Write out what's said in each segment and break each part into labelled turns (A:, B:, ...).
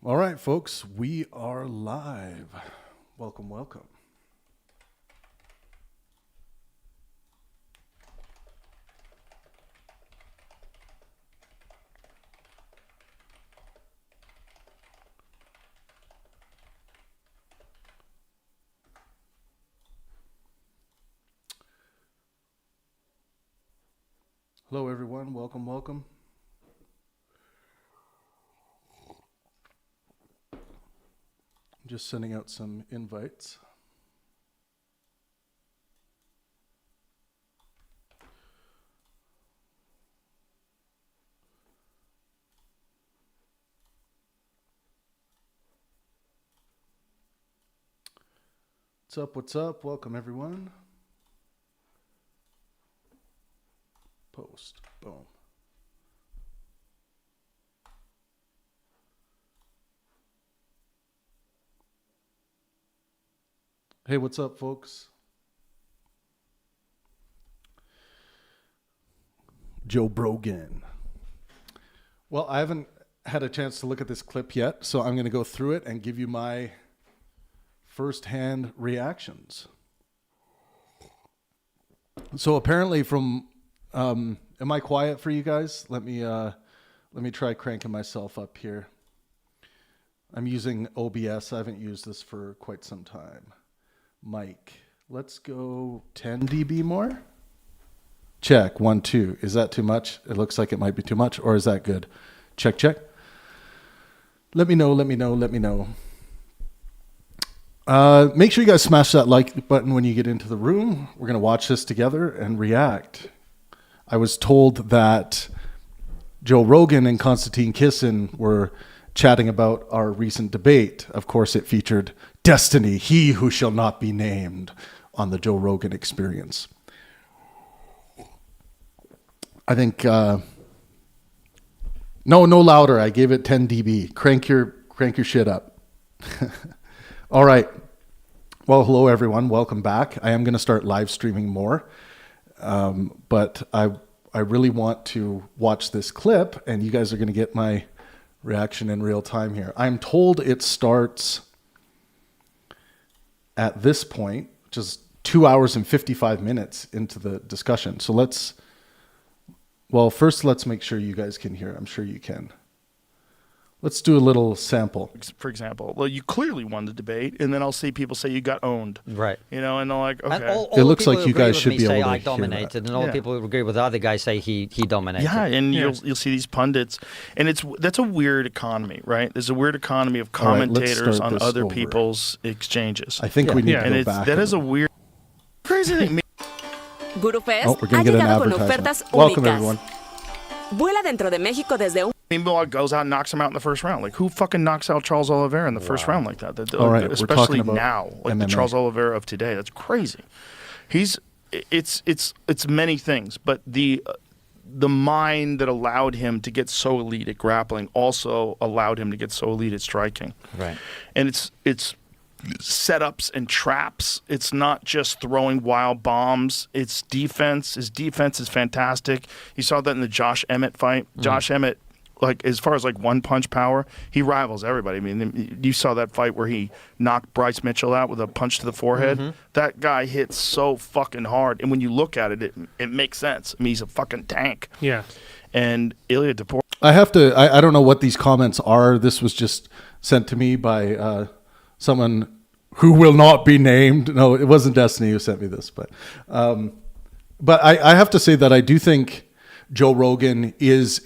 A: All right, folks, we are live. Welcome, welcome. Hello, everyone. Welcome, welcome. Just sending out some invites. What's up? What's up? Welcome, everyone. Post. Boom. Hey, what's up, folks? Joe Rogan. Well, I haven't had a chance to look at this clip yet, so I'm going to go through it and give you my first-hand reactions. So apparently from, am I quiet for you guys? Let me try cranking myself up here. I'm using OBS. I haven't used this for quite some time. Mic. Let's go 10 dB more. Check. 1, 2. Is that too much? It looks like it might be too much. Or is that good? Check, check. Let me know. Let me know. Let me know. Make sure you guys smash that like button when you get into the room. We're going to watch this together and react. I was told that Joe Rogan and Konstantin Kisin were chatting about our recent debate. Of course, it featured Destiny, He Who Shall Not Be Named, on the Joe Rogan Experience. I think, no louder. I gave it 10 dB. Crank your shit up. All right. Well, hello, everyone. Welcome back. I am going to start live streaming more, but I really want to watch this clip, and you guys are going to get my reaction in real time here. I'm told it starts at this point, just 2 hours and 55 minutes into the discussion. So first let's make sure you guys can hear. I'm sure you can. Let's do a little sample.
B: For example, well, you clearly won the debate, and then I'll see people say you got owned.
C: Right.
B: You know, and they're like, okay.
C: All
A: it looks like you guys should be able to
C: I
A: hear
C: dominated,
A: that.
C: and all the people who agree with the other guy say he dominated.
B: Yeah, and you'll see these pundits, and that's a weird economy, right? There's a weird economy of commentators on other people's exchanges.
A: I think we need to go back.
B: That is a weird, crazy thing.
D: GuruFest
A: we're going to get an advertisement. Welcome, everyone.
D: Vuela dentro de México desde un...
B: Meanwhile, goes out and knocks him out in the first round. Like, who fucking knocks out Charles Oliveira in the first round like that?
A: All right,
B: especially
A: about
B: now, like
A: MMA.
B: the Charles Oliveira of today. That's crazy. It's many things, but the mind that allowed him to get so elite at grappling also allowed him to get so elite at striking.
C: Right.
B: And it's setups and traps. It's not just throwing wild bombs. It's defense. His defense is fantastic. You saw that in the Josh Emmett fight. Josh Emmett, like, as far as like one punch power, he rivals everybody. I mean, you saw that fight where he knocked Bryce Mitchell out with a punch to the forehead. That guy hits so fucking hard, and when you look at it, it makes sense. I mean, he's a fucking tank.
E: Yeah.
B: And Ilya Depor.
A: I have to. I don't know what these comments are. This was just sent to me by someone who will not be named. No, it wasn't Destiny who sent me this, but I have to say that I do think Joe Rogan is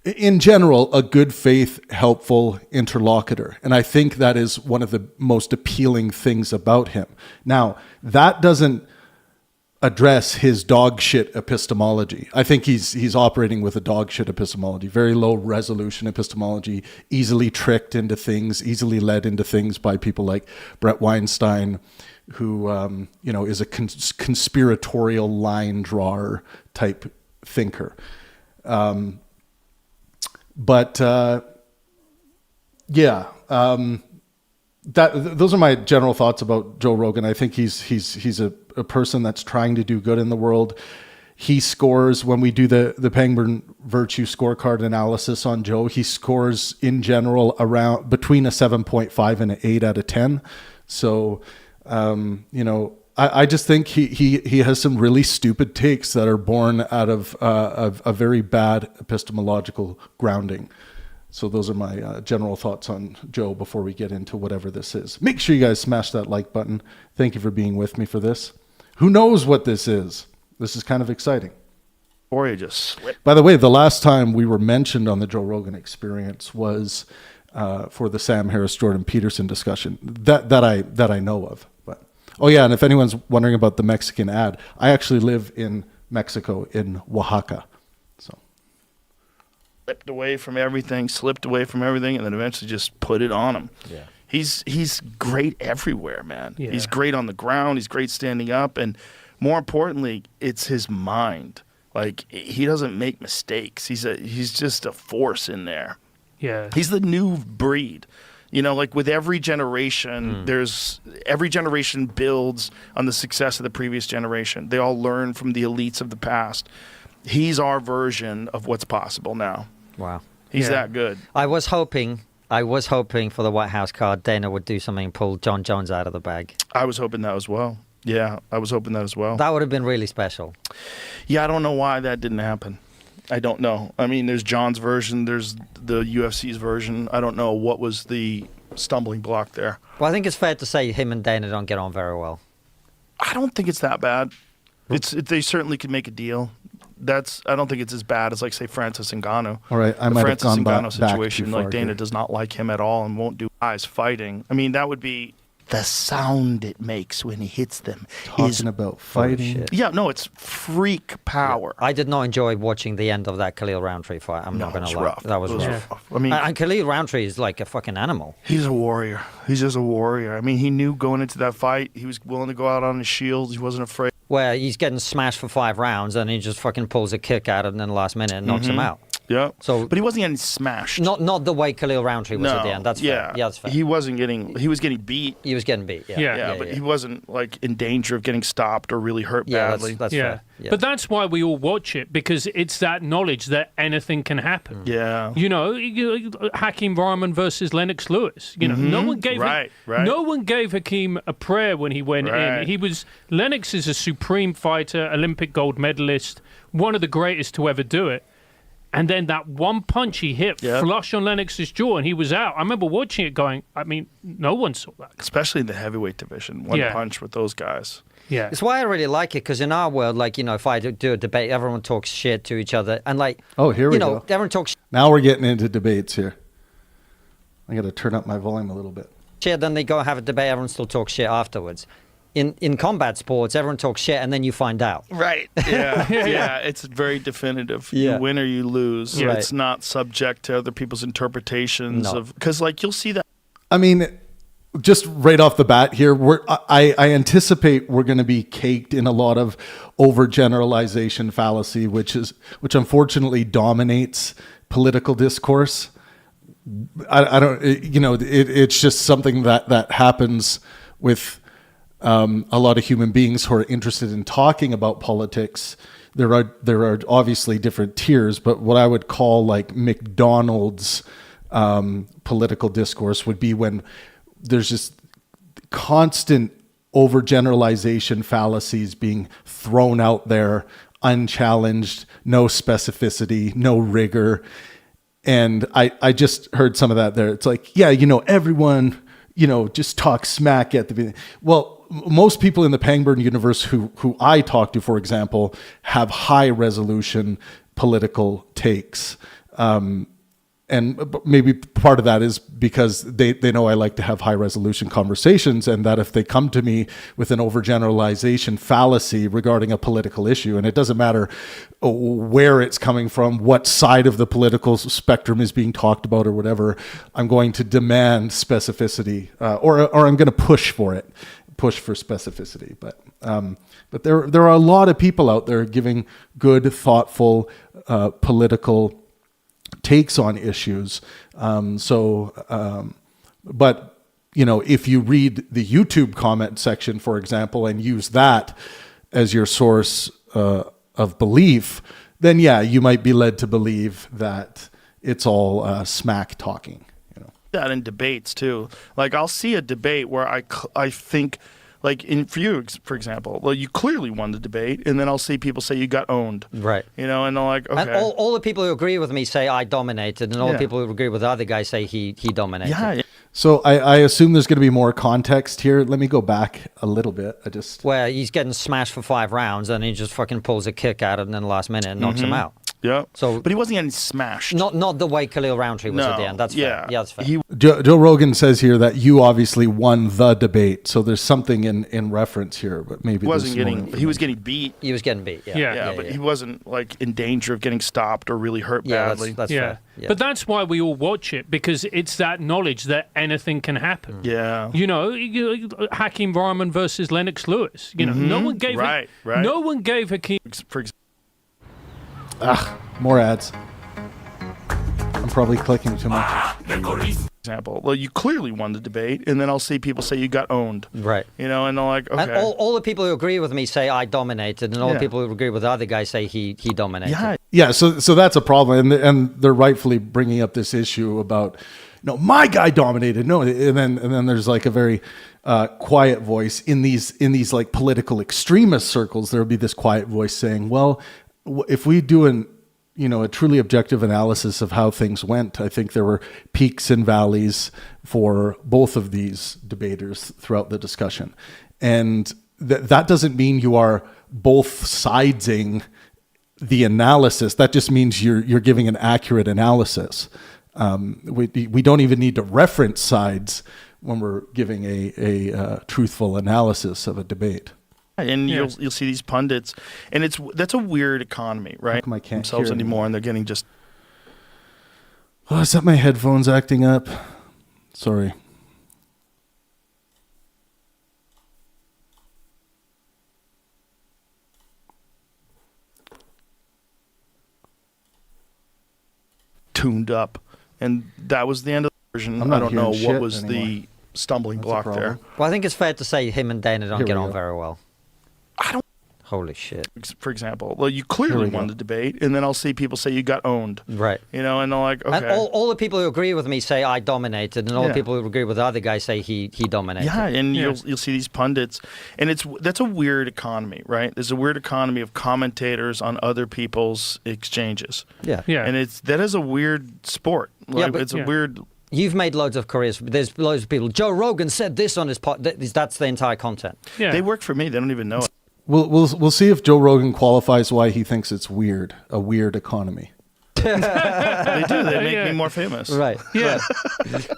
A: in general, a good faith, helpful interlocutor. And I think that is one of the most appealing things about him. Now, that doesn't address his dog shit epistemology. I think he's operating with a dog shit epistemology, very low resolution epistemology, easily tricked into things, easily led into things by people like Brett Weinstein, who is a conspiratorial line drawer type thinker. Those are my general thoughts about Joe Rogan. I think he's a person that's trying to do good in the world. he scores when we do the Pangburn virtue scorecard analysis on Joe. He scores in general around between a 7.5 and an 8 out of 10. So, I just think he has some really stupid takes that are born out of a very bad epistemological grounding. So those are my general thoughts on Joe before we get into whatever this is. Make sure you guys smash that like button. Thank you for being with me for this. Who knows what this is? This is kind of exciting.
B: Or you just slip.
A: By the way, the last time we were mentioned on the Joe Rogan Experience was for the Sam Harris Jordan Peterson discussion that I know of. But oh yeah, and if anyone's wondering about the Mexican ad, I actually live in Mexico in Oaxaca. So
B: Slipped away from everything, and then eventually just put it on him.
C: Yeah.
B: He's great everywhere, man.
E: Yeah.
B: He's great on the ground. He's great standing up, and more importantly, it's his mind. Like, he doesn't make mistakes. He's just a force in there.
E: Yeah.
B: He's the new breed. Like with every generation, every generation builds on the success of the previous generation. They all learn from the elites of the past. He's our version of what's possible now.
C: Wow.
B: He's
E: Yeah.
B: that good.
C: I was hoping for the White House card, Dana would do something and pull John Jones out of the bag.
B: I was hoping that as well. Yeah, I was hoping that as well.
C: That would have been really special.
B: Yeah, I don't know why that didn't happen. I don't know. I mean, there's John's version, there's the UFC's version. I don't know what was the stumbling block there.
C: Well, I think it's fair to say him and Dana don't get on very well.
B: I don't think it's that bad. They certainly could make a deal. I don't think it's as bad as, like, say, Francis Ngannou.
A: all right, I
B: The
A: might have
B: Francis
A: gone
B: Ngannou
A: back
B: situation,
A: too
B: like,
A: far
B: Dana
A: here.
B: does not like him at all and won't do guys fighting. I mean, that would be the sound it makes when he hits them.
A: Talking about fighting.
C: shit.
B: Yeah, no, it's freak power.
C: I did not enjoy watching the end of that Khalil Roundtree fight. I'm not
B: No,
C: going
B: it's
C: to lie.
B: rough.
C: That was
B: It was
C: rough.
B: rough. I mean,
C: And Khalil Roundtree is like a fucking animal.
B: he's a warrior. He's just a warrior. I mean, he knew going into that fight, he was willing to go out on his shield. He wasn't afraid.
C: Where he's getting smashed for 5 rounds and he just fucking pulls a kick out of him in the last minute and knocks him out.
B: Yeah.
C: So-
B: but he wasn't getting smashed.
C: Not the way Khalil Roundtree was
B: no.
C: at the end. That's
B: yeah.
C: fair. Yeah, that's fair.
B: He was getting beat.
C: He was getting beat. Yeah,
E: Yeah.
B: Yeah, but he wasn't, like, in danger of getting stopped or really hurt
C: Yeah,
B: badly.
C: that's
E: Yeah.
C: fair. Yeah.
E: But that's why we all watch it, because it's that knowledge that anything can happen.
B: Yeah.
E: Hakeem Rahman versus Lennox Lewis. No one gave
B: Right.
E: no one gave Hakeem a prayer when he went
B: Right.
E: in. Lennox is a supreme fighter, Olympic gold medalist, one of the greatest to ever do it. And then that one punch he hit
B: Yep.
E: flush on Lennox's jaw, and he was out. I remember watching it going, I mean, no one saw that.
B: Especially in the heavyweight division. One
E: Yeah.
B: punch with those guys.
E: Yeah.
C: It's why I really like it, because in our world, like, if I do a debate, everyone talks shit to each other. And, like,
A: Oh, here we go.
C: everyone talks
A: Now we're getting into debates here. I got to turn up my volume a little bit.
C: shit, then they go have a debate, everyone still talks shit afterwards. In combat sports, everyone talks shit, and then you find out.
B: Right. Yeah. yeah. It's very definitive.
C: Yeah.
B: You win or you lose.
C: Right.
B: It's not subject to other people's interpretations
C: No.
B: of, because, like, you'll see that.
A: I mean, just right off the bat here, I anticipate we're going to be caked in a lot of overgeneralization fallacy, which unfortunately dominates political discourse. I don't, it's just something that happens with a lot of human beings who are interested in talking about politics. There are obviously different tiers, but what I would call like McDonald's political discourse would be when there's just constant overgeneralization fallacies being thrown out there, unchallenged, no specificity, no rigor. And I just heard some of that there. It's like, yeah, everyone, just talk smack at the beginning. Well, most people in the Pangburn universe who I talk to, for example, have high resolution political takes. And maybe part of that is because they know I like to have high resolution conversations, and that if they come to me with an overgeneralization fallacy regarding a political issue, and it doesn't matter where it's coming from, what side of the political spectrum is being talked about or whatever, I'm going to demand specificity, or I'm going to push for specificity. But there are a lot of people out there giving good, thoughtful, political takes on issues. But if you read the YouTube comment section, for example, and use that as your source of belief, then yeah, you might be led to believe that it's all smack talking.
B: That in debates too. Like I'll see a debate where I think, like for you, for example, well, you clearly won the debate, and then I'll see people say you got owned.
C: Right.
B: And they're like, okay.
C: And all the people who agree with me say I dominated, and all the people who agree with the other guy say he dominated.
B: Yeah.
A: So I assume there's going to be more context here. Let me go back a little bit.
C: Where he's getting smashed for 5 rounds, and he just fucking pulls a kick at it in the last minute and knocks him out.
B: Yeah.
C: So,
B: but he wasn't getting smashed.
C: Not the way Khalil Roundtree was at the end. That's fair. Yeah, that's fair.
A: Joe Rogan says here that you obviously won the debate, so there's something in reference here, but maybe
B: he was getting beat.
C: He was getting beat. Yeah.
B: But he wasn't like in danger of getting stopped or really hurt badly.
C: That's fair. Yeah.
E: But that's why we all watch it, because it's that knowledge that anything can happen.
B: Yeah.
E: Hakeem Varman versus Lennox Lewis. No one gave no one gave Hakeem.
B: For example.
A: More ads. I'm probably clicking too much.
B: Example. Well, you clearly won the debate, and then I'll see people say you got owned.
C: Right.
B: And they're like, okay.
C: And all the people who agree with me say I dominated, and all the people who agree with the other guy say he dominated.
A: Yeah. So that's a problem, and they're rightfully bringing up this issue about, my guy dominated. No, and then there's like a very quiet voice in these like political extremist circles. There will be this quiet voice saying, well, if we do a truly objective analysis of how things went, I think there were peaks and valleys for both of these debaters throughout the discussion. And that doesn't mean you are both siding the analysis. That just means you're giving an accurate analysis. We don't even need to reference sides when we're giving a truthful analysis of a debate.
B: And you'll see these pundits, and that's a weird economy, right?
A: I can't
B: themselves
A: hear
B: anymore, and they're getting just.
A: Oh, is that my headphones acting up? Sorry.
B: Tuned up, and that was the end of the version. I don't know what was the stumbling block there.
C: Well, I think it's fair to say him and Dana don't get on very well. Holy shit.
B: For example, well, you clearly won the debate, and then I'll see people say you got owned.
C: Right.
B: And they're like, okay.
C: And all the people who agree with me say I dominated, and all the people who agree with the other guy say he dominated.
B: Yeah, and you'll see these pundits, and that's a weird economy, right? There's a weird economy of commentators on other people's exchanges.
C: Yeah.
B: And that is a weird sport. Like, it's a weird.
C: You've made loads of careers. There's loads of people. Joe Rogan said this on his pod. That's the entire content.
E: Yeah.
B: They work for me. They don't even know it.
A: We'll see if Joe Rogan qualifies why he thinks it's weird, a weird economy.
B: They do. They make me more famous.
C: Right.
E: Yeah.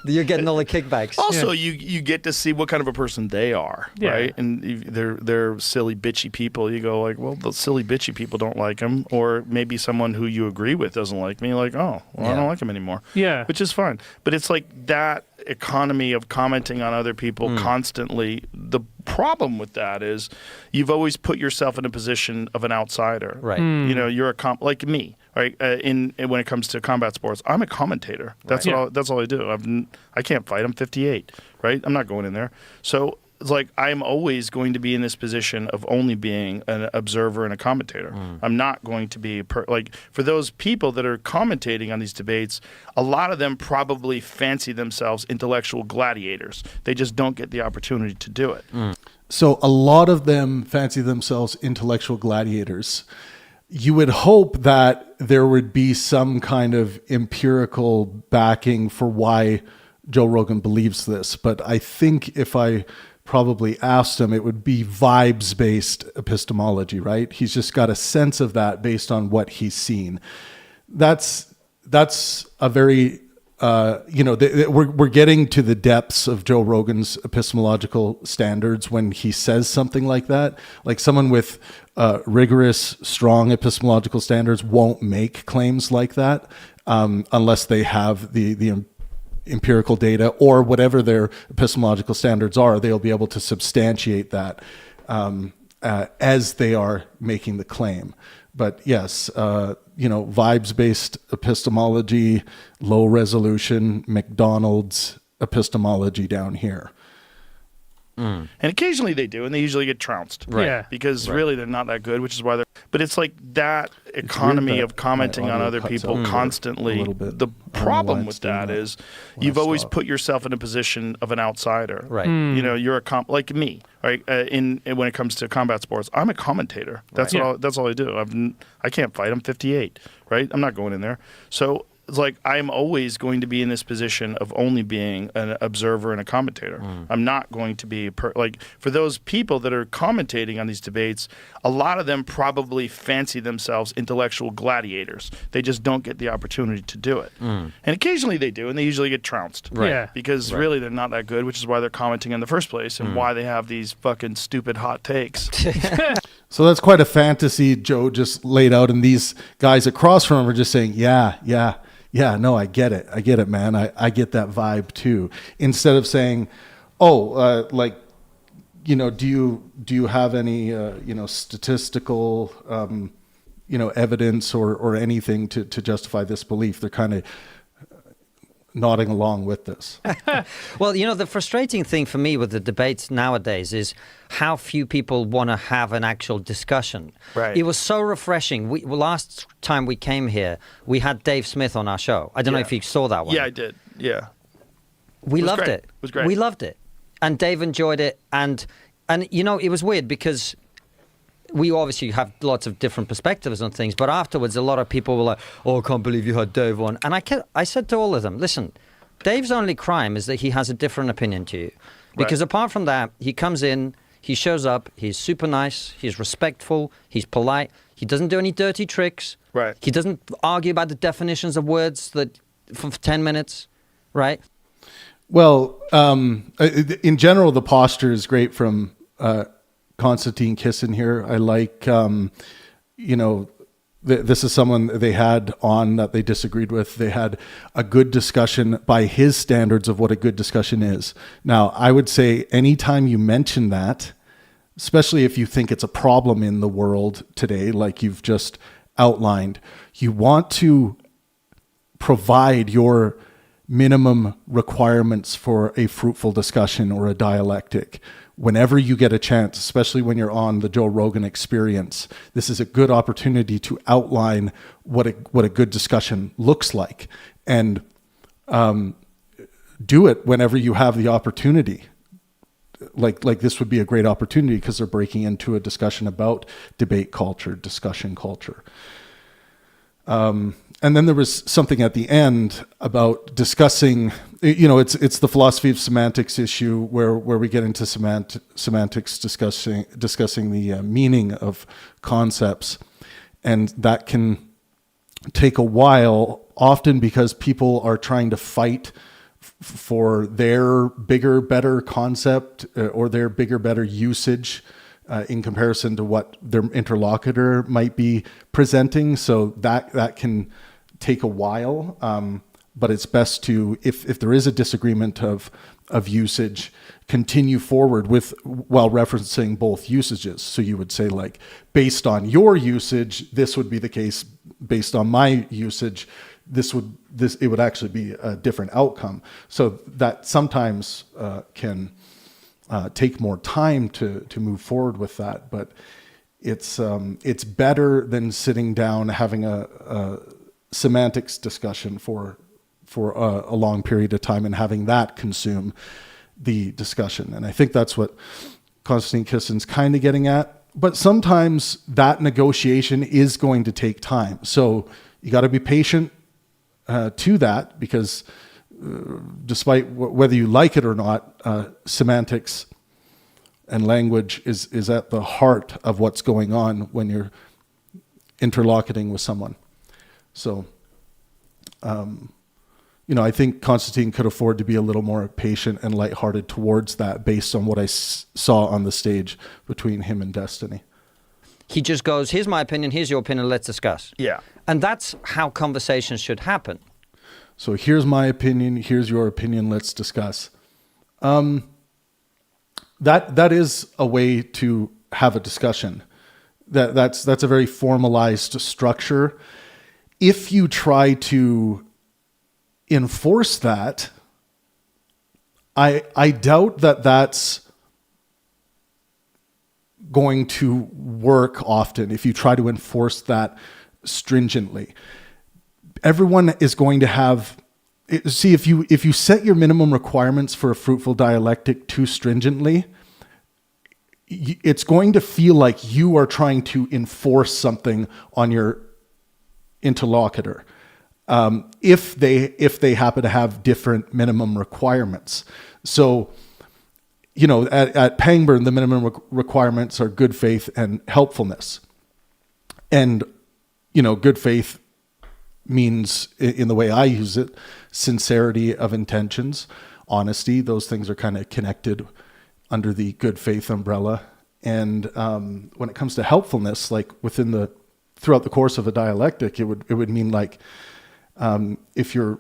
C: You're getting all the kickbacks.
B: Also, you get to see what kind of a person they are, right? And they're silly, bitchy people. You go like, well, the silly, bitchy people don't like him, or maybe someone who you agree with doesn't like me. Like, oh, well, I don't like him anymore.
E: Yeah.
B: Which is fine. But it's like that economy of commenting on other people constantly. The problem with that is you've always put yourself in a position of an outsider.
C: Right.
B: You're like me. Right, when it comes to combat sports, I'm a commentator. That's all I do. I can't fight. I'm 58. Right, I'm not going in there. So it's like I'm always going to be in this position of only being an observer and a commentator. I'm not going to be like for those people that are commentating on these debates. A lot of them probably fancy themselves intellectual gladiators. They just don't get the opportunity to do it.
A: So a lot of them fancy themselves intellectual gladiators. You would hope that there would be some kind of empirical backing for why Joe Rogan believes this. But I think if I probably asked him, it would be vibes-based epistemology, right? He's just got a sense of that based on what he's seen. That's a very... we're getting to the depths of Joe Rogan's epistemological standards when he says something like that. Like someone with rigorous, strong epistemological standards won't make claims like that unless they have the empirical data or whatever their epistemological standards are. They'll be able to substantiate that as they are making the claim. But yes, vibes-based epistemology, low resolution, McDonald's epistemology down here.
B: And occasionally they do, and they usually get trounced.
E: Right. Yeah.
B: Because really they're not that good, which is why they're... But it's like that economy
A: weird
B: of
A: that
B: commenting
A: my
B: on
A: audio
B: other
A: cuts
B: people
A: out a
B: constantly.
A: little bit.
B: The
A: I don't know why
B: problem
A: it's
B: with
A: doing
B: that
A: that
B: is
A: when I
B: you've always
A: stop.
B: put yourself in a position of an outsider.
C: Right.
B: You know, you're like me, right? When it comes to combat sports, I'm a commentator. That's that's all I do. I can't fight. I'm 58, right? I'm not going in there. So it's like I'm always going to be in this position of only being an observer and a commentator. I'm not going to be like for those people that are commentating on these debates, a lot of them probably fancy themselves intellectual gladiators. They just don't get the opportunity to do it. And occasionally they do, and they usually get trounced.
E: Right. Yeah.
B: Because really they're not that good, which is why they're commenting in the first place and why they have these fucking stupid hot takes.
A: So that's quite a fantasy Joe just laid out, and these guys across from him are just saying, yeah, no, I get it, man. I get that vibe too. Instead of saying, like, you know, do you have any, you know, statistical, you know, evidence or anything to justify this belief? They're kind of nodding along with this.
C: Well, you know, the frustrating thing for me with the debates nowadays is how few people want to have an actual discussion.
B: Right.
C: It was so refreshing. Last time we came here, we had Dave Smith on our show. I don't know if you saw that one.
B: Yeah, I did. Yeah.
C: We loved
B: great.
C: it.
B: It was great.
C: We loved it. And Dave enjoyed it. And you know, it was weird because we obviously have lots of different perspectives on things, but afterwards a lot of people were like, oh, I can't believe you had Dave on. And I said to all of them, listen, Dave's only crime is that he has a different opinion to you. Because apart from that, he comes in, he shows up, he's super nice, he's respectful, he's polite, he doesn't do any dirty tricks.
B: Right.
C: He doesn't argue about the definitions of words that for 10 minutes, right?
A: Well, in general, the posture is great from Konstantin Kisin here. I like, you know, this is someone they had on that they disagreed with. They had a good discussion by his standards of what a good discussion is. Now, I would say anytime you mention that, especially if you think it's a problem in the world today, like you've just outlined, you want to provide your minimum requirements for a fruitful discussion or a dialectic. Whenever you get a chance, especially when you're on the Joe Rogan Experience, this is a good opportunity to outline what a good discussion looks like, and do it whenever you have the opportunity. Like this would be a great opportunity because they're breaking into a discussion about debate culture, discussion culture. And then there was something at the end about discussing, you know, it's the philosophy of semantics issue where we get into semantics discussing the meaning of concepts. And that can take a while, often because people are trying to fight for their bigger, better concept or their bigger, better usage in comparison to what their interlocutor might be presenting. So that can take a while, but it's best to, if there is a disagreement of usage, continue forward while referencing both usages. So you would say, like, based on your usage, this would be the case. Based on my usage, it would actually be a different outcome. So that sometimes can take more time to move forward with that, but it's better than sitting down having a semantics discussion for a long period of time and having that consume the discussion. And I think that's what Konstantin Kisin's kind of getting at. But sometimes that negotiation is going to take time. So you got to be patient to that, because despite whether you like it or not, semantics and language is at the heart of what's going on when you're interlocuting with someone. So, you know, I think Konstantin could afford to be a little more patient and lighthearted towards that based on what I saw on the stage between him and Destiny.
C: He just goes, here's my opinion, here's your opinion, let's discuss.
B: Yeah.
C: And that's how conversations should happen.
A: So here's my opinion, here's your opinion, let's discuss. That is a way to have a discussion. That's a very formalized structure. If you try to enforce that, I doubt that that's going to work often if you try to enforce that stringently. Everyone is going to have, see, if you set your minimum requirements for a fruitful dialectic too stringently, it's going to feel like you are trying to enforce something on your interlocutor, if they happen to have different minimum requirements. So, at Pangburn, the minimum requirements are good faith and helpfulness. And, good faith means, in the way I use it, sincerity of intentions, honesty. Those things are kind of connected under the good faith umbrella. And when it comes to helpfulness, like throughout the course of a dialectic, it would mean like, if your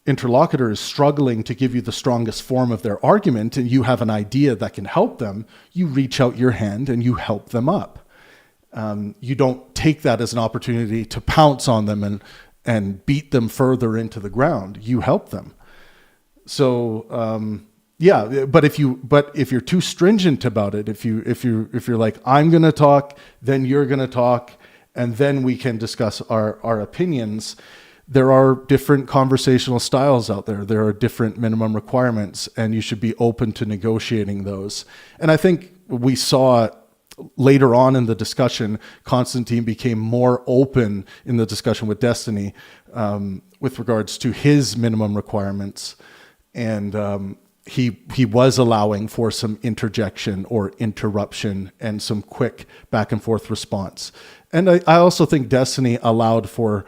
A: interlocutor is struggling to give you the strongest form of their argument and you have an idea that can help them, you reach out your hand and you help them up. You don't take that as an opportunity to pounce on them and beat them further into the ground. You help them. So, but if you're too stringent about it, if you're like, I'm going to talk, then you're going to talk, and then we can discuss our opinions. There are different conversational styles out there. There are different minimum requirements, and you should be open to negotiating those. And I think we saw later on in the discussion, Konstantin became more open in the discussion with Destiny with regards to his minimum requirements. And he was allowing for some interjection or interruption and some quick back and forth response. And I also think Destiny allowed for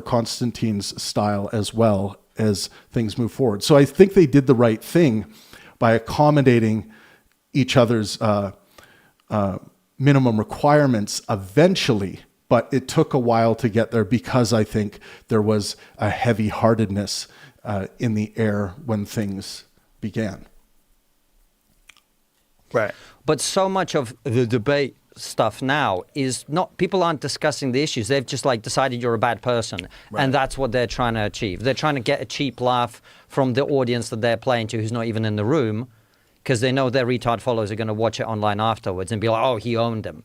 A: Konstantin's style as well as things move forward. So I think they did the right thing by accommodating each other's minimum requirements eventually, but it took a while to get there because I think there was a heavy-heartedness in the air when things began.
B: Right.
C: But so much of the debate stuff now is not, people aren't discussing the issues. They've just decided you're a bad person. Right. And that's what they're trying to achieve. They're trying to get a cheap laugh from the audience that they're playing to who's not even in the room, because they know their retard followers are going to watch it online afterwards and be like, oh, he owned him.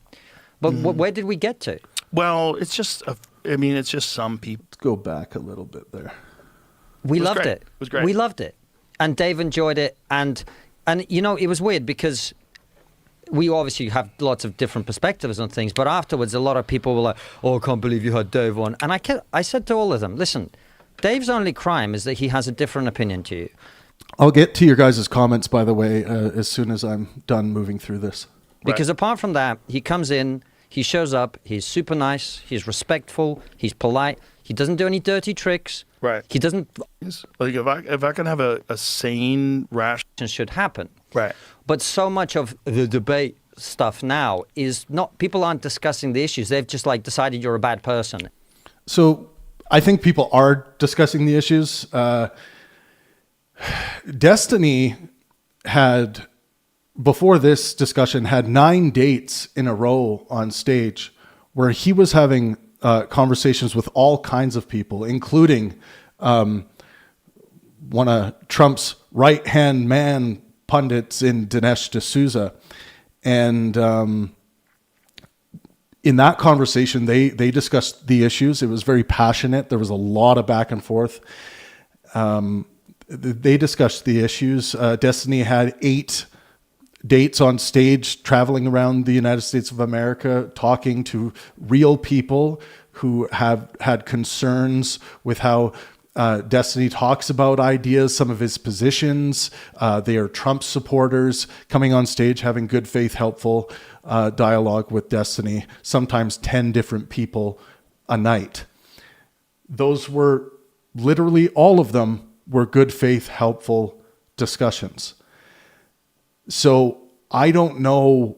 C: But where did we get to?
B: Well, it's just some people.
A: Let's go back a little bit there.
C: We loved it.
B: It was great.
C: We loved it. And Dave enjoyed it. And it was weird because we obviously have lots of different perspectives on things, but afterwards a lot of people were like, oh, I can't believe you had Dave on. And I said to all of them, listen, Dave's only crime is that he has a different opinion to you.
A: I'll get to your guys' comments, by the way, as soon as I'm done moving through this.
C: Because apart from that, he comes in, he shows up, he's super nice, he's respectful, he's polite, he doesn't do any dirty tricks.
B: Right.
C: He doesn't...
B: Like, if I can have a sane, rational...
C: should happen.
B: Right.
C: But so much of the debate stuff now is not... People aren't discussing the issues. They've just, decided you're a bad person.
A: So I think people are discussing the issues. Destiny had, before this discussion, had 9 dates in a row on stage where he was having conversations with all kinds of people, including one of Trump's right-hand man pundits in Dinesh D'Souza. And in that conversation, they discussed the issues. It was very passionate. There was a lot of back and forth. They discussed the issues. Destiny had 8 dates on stage traveling around the United States of America, talking to real people who have had concerns with how Destiny talks about ideas, some of his positions. They are Trump supporters coming on stage, having good faith, helpful dialogue with Destiny, sometimes 10 different people a night. Those were literally all of them were good faith, helpful discussions. So I don't know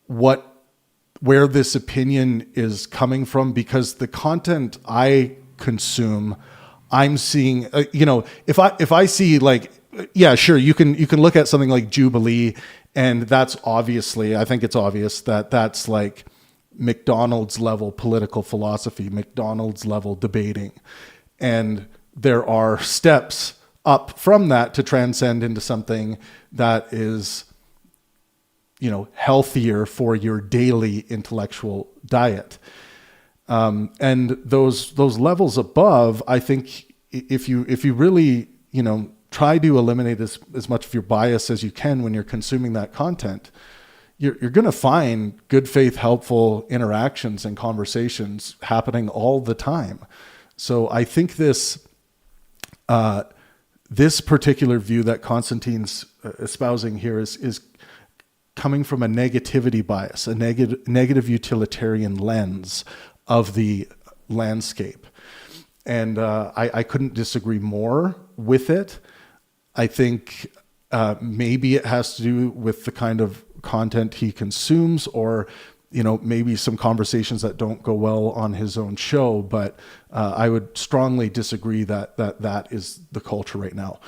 A: where this opinion is coming from, because the content I consume, I'm seeing, if I see sure, you can look at something like Jubilee, and that's obviously, I think it's obvious that that's like McDonald's level political philosophy, McDonald's level debating. And there are steps up from that to transcend into something that is healthier for your daily intellectual diet. And those levels above, I think if you really, try to eliminate as much of your bias as you can when you're consuming that content, you're going to find good faith, helpful interactions and conversations happening all the time. So I think this particular view that Konstantin's espousing here is coming from a negativity bias, a negative utilitarian lens of the landscape. And I couldn't disagree more with it. I think maybe it has to do with the kind of content he consumes, or maybe some conversations that don't go well on his own show. But I would strongly disagree that is the culture right now.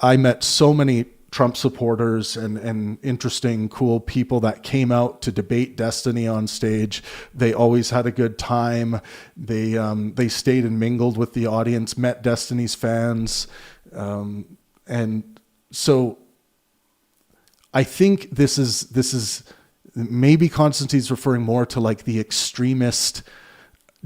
A: I met so many Trump supporters and interesting, cool people that came out to debate Destiny on stage. They always had a good time. They stayed and mingled with the audience, met Destiny's fans. And so I think this is maybe Konstantin's referring more to like the extremist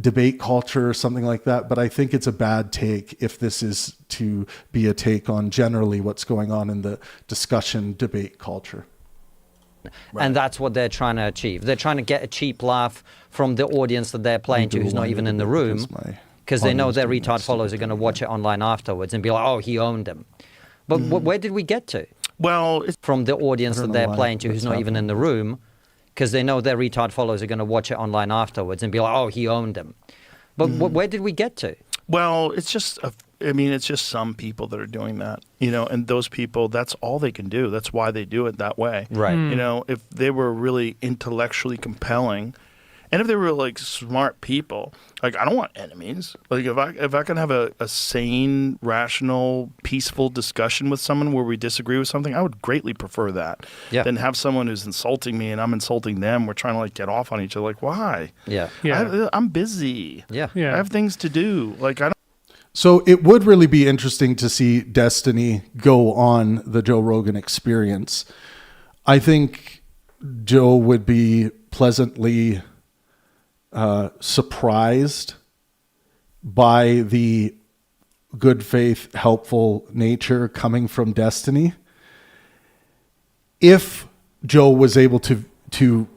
A: debate culture or something like that, but I think it's a bad take if this is to be a take on generally what's going on in the discussion debate culture.
C: Right. And that's what they're trying to achieve. They're trying to get a cheap laugh from the audience that they're playing to, who's not even in the room, because they know their retard followers are going to watch it online afterwards and be like, oh, he owned them. But where did we get to?
B: Well,
C: from the audience that they're playing to, who's not even in the room, because they know their retard followers are going to watch it online afterwards and be like, oh, he owned them. But where did we get to?
B: Well, it's just some people that are doing that, and those people, that's all they can do. That's why they do it that way.
C: Right.
B: If they were really intellectually compelling, and if they were like smart people, like I don't want enemies. Like if I can have a sane, rational, peaceful discussion with someone where we disagree with something, I would greatly prefer that than have someone who's insulting me and I'm insulting them. We're trying to like get off on each other. Like why? I'm busy.
C: I
B: have things to do. Like I don't.
A: So it would really be interesting to see Destiny go on the Joe Rogan Experience. I think Joe would be pleasantly surprised by the good faith, helpful nature coming from Destiny. If Joe was able to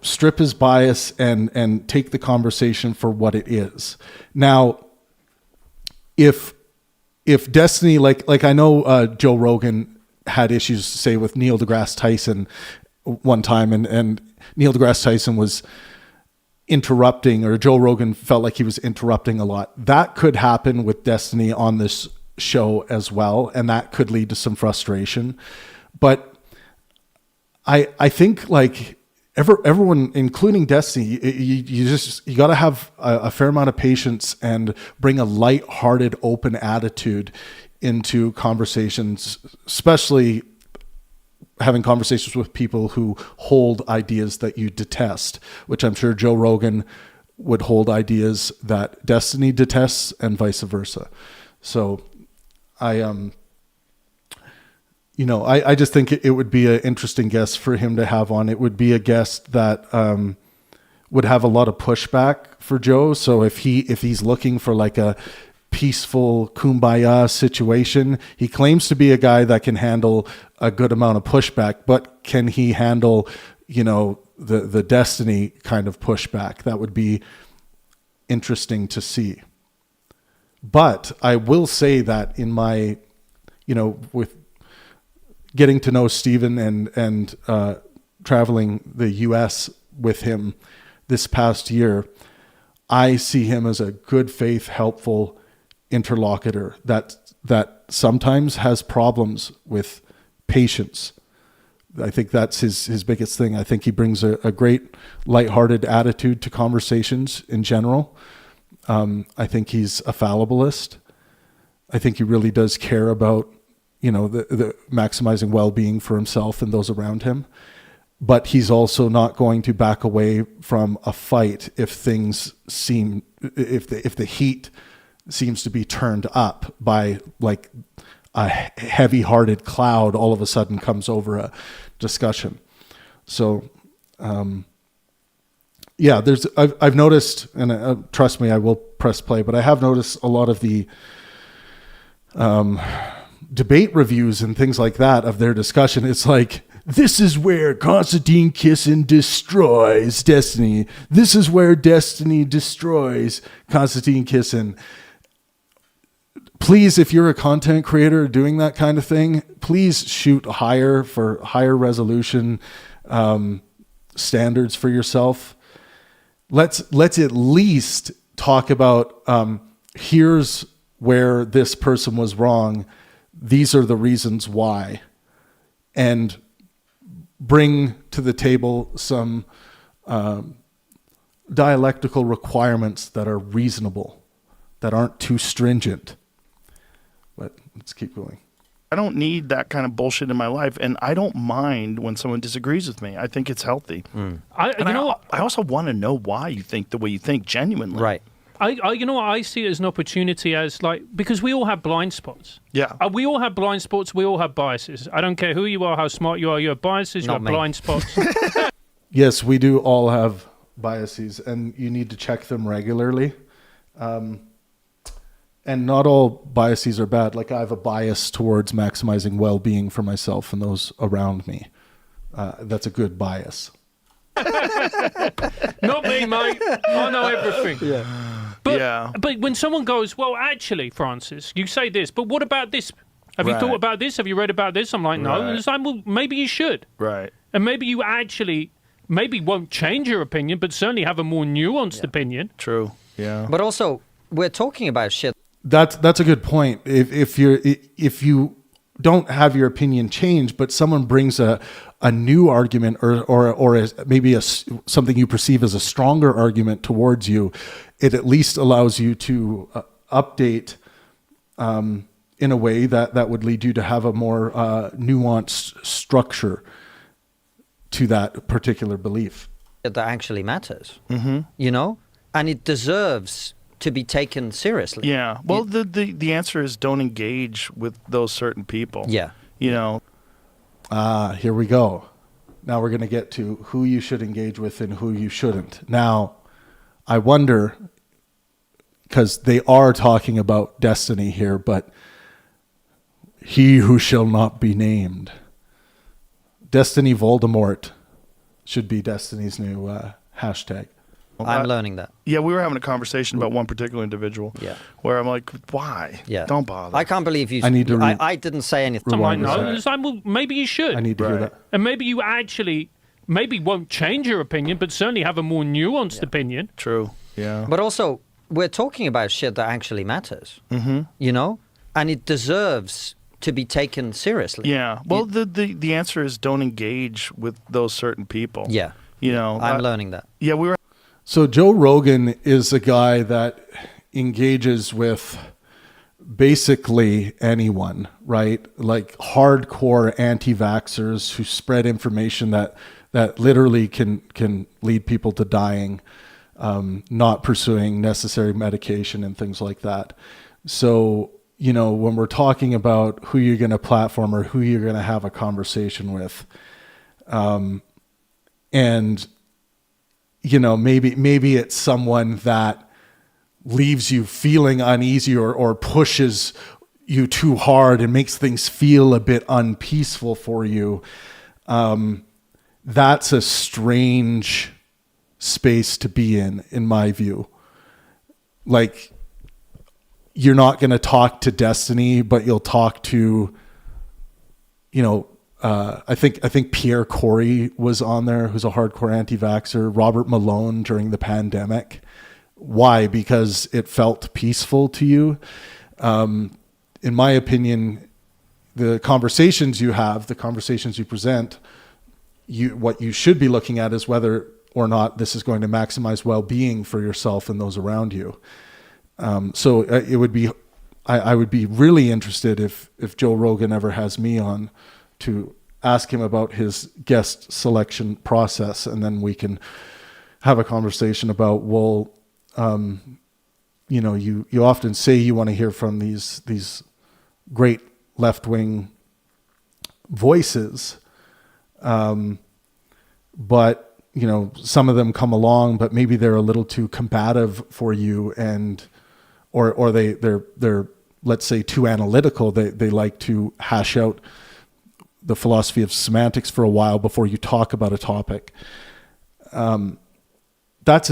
A: strip his bias and take the conversation for what it is. Now, if Destiny, like I know Joe Rogan had issues, say, with Neil deGrasse Tyson one time, and Neil deGrasse Tyson was interrupting, or Joe Rogan felt like he was interrupting a lot. That could happen with Destiny on this show as well, and that could lead to some frustration. But I think like everyone, including Destiny, you got to have a fair amount of patience and bring a light-hearted, open attitude into conversations, especially having conversations with people who hold ideas that you detest, which I'm sure Joe Rogan would hold ideas that Destiny detests and vice versa. So I just think it would be an interesting guest for him to have on. It would be a guest that would have a lot of pushback for Joe. So if he's looking for like a peaceful kumbaya situation, he claims to be a guy that can handle a good amount of pushback, but can he handle, the Destiny kind of pushback? That would be interesting to see. But I will say that in my, with getting to know Stephen and traveling the US with him this past year, I see him as a good faith, helpful interlocutor that sometimes has problems with patience. I think that's his biggest thing. I think he brings a great lighthearted attitude to conversations in general. I think he's a fallibilist. I think he really does care about, the maximizing well-being for himself and those around him. But he's also not going to back away from a fight if the heat seems to be turned up by like a heavy-hearted cloud all of a sudden comes over a discussion. So, yeah, I've noticed, and trust me, I will press play, but I have noticed a lot of the debate reviews and things like that of their discussion. It's like, this is where Konstantin Kisin destroys Destiny. This is where Destiny destroys Konstantin Kisin. Please, if you're a content creator doing that kind of thing, please shoot higher for higher resolution standards for yourself. Let's at least talk about here's where this person was wrong. These are the reasons why. And bring to the table some dialectical requirements that are reasonable, that aren't too stringent. But let's keep going.
B: I don't need that kind of bullshit in my life, and I don't mind when someone disagrees with me. I think it's healthy. I also want to know why you think the way you think, genuinely.
C: Right.
E: You know what, I see it as an opportunity, as like, because we all have blind spots.
B: Yeah.
E: We all have blind spots. We all have biases. I don't care who you are, how smart you are. You have biases. You
C: Not
E: have
C: me.
E: blind spots.
A: Yes, we do all have biases, and you need to check them regularly. And not all biases are bad. Like, I have a bias towards maximizing well-being for myself and those around me. That's a good bias.
E: Not me, mate. I know everything.
A: Yeah.
E: But when someone goes, well, actually, Francis, you say this, but what about this? Have you
B: Right.
E: thought about this? Have you read about this? I'm like, no.
B: Right.
E: And it's like, well, maybe you should.
B: Right.
E: And maybe you actually, maybe won't change your opinion, but certainly have a more nuanced opinion.
B: True. Yeah.
C: But also, we're talking about shit.
A: That's a good point. If you don't have your opinion change, but someone brings a new argument or maybe something you perceive as a stronger argument towards you, it at least allows you to update in a way that would lead you to have a more nuanced structure to that particular belief.
C: That actually matters. Mm-hmm. You know? And it deserves to be taken seriously.
B: Yeah. Well, the answer is don't engage with those certain people.
C: Yeah.
B: You know.
A: Here we go. Now we're going to get to who you should engage with and who you shouldn't. Now, I wonder, because they are talking about Destiny here, but he who shall not be named. Destiny Voldemort should be Destiny's new hashtag.
C: I'm learning that.
B: Yeah, we were having a conversation about one particular individual.
C: Yeah.
B: Where I'm like, why?
C: Yeah.
B: Don't bother.
C: I can't believe you.
A: I need to
C: I didn't say anything.
E: I'm like,
A: Rewind
E: no.
A: a
E: It's like, well, maybe you should.
A: I need to hear
B: Right.
A: that.
E: And maybe you actually, maybe won't change your opinion, but certainly have a more nuanced opinion.
B: True. Yeah.
C: But also, we're talking about shit that actually matters. Mm-hmm. You know? And it deserves to be taken seriously.
B: Yeah. Well, the answer is don't engage with those certain people.
C: Yeah.
B: You know.
C: I'm learning that.
B: Yeah, we were.
A: So Joe Rogan is a guy that engages with basically anyone, right? Like hardcore anti-vaxxers who spread information that literally can lead people to dying, not pursuing necessary medication and things like that. So, you know, when we're talking about who you're going to platform or who you're going to have a conversation with, and you know, maybe it's someone that leaves you feeling uneasy or pushes you too hard and makes things feel a bit unpeaceful for you. That's a strange space to be in my view. Like, you're not going to talk to Destiny, but you'll talk to, you know, I think Pierre Corey was on there, who's a hardcore anti-vaxxer. Robert Malone during the pandemic. Why? Because it felt peaceful to you. In my opinion, the conversations you have, the conversations you present, what you should be looking at is whether or not this is going to maximize well-being for yourself and those around you. So it would be, I would be really interested if Joe Rogan ever has me on, to ask him about his guest selection process, and then we can have a conversation about, well, you know, you often say you want to hear from these great left-wing voices, But some of them come along, but maybe they're a little too combative for you, or they're let's say too analytical. They like to hash out the philosophy of semantics for a while before you talk about a topic. That's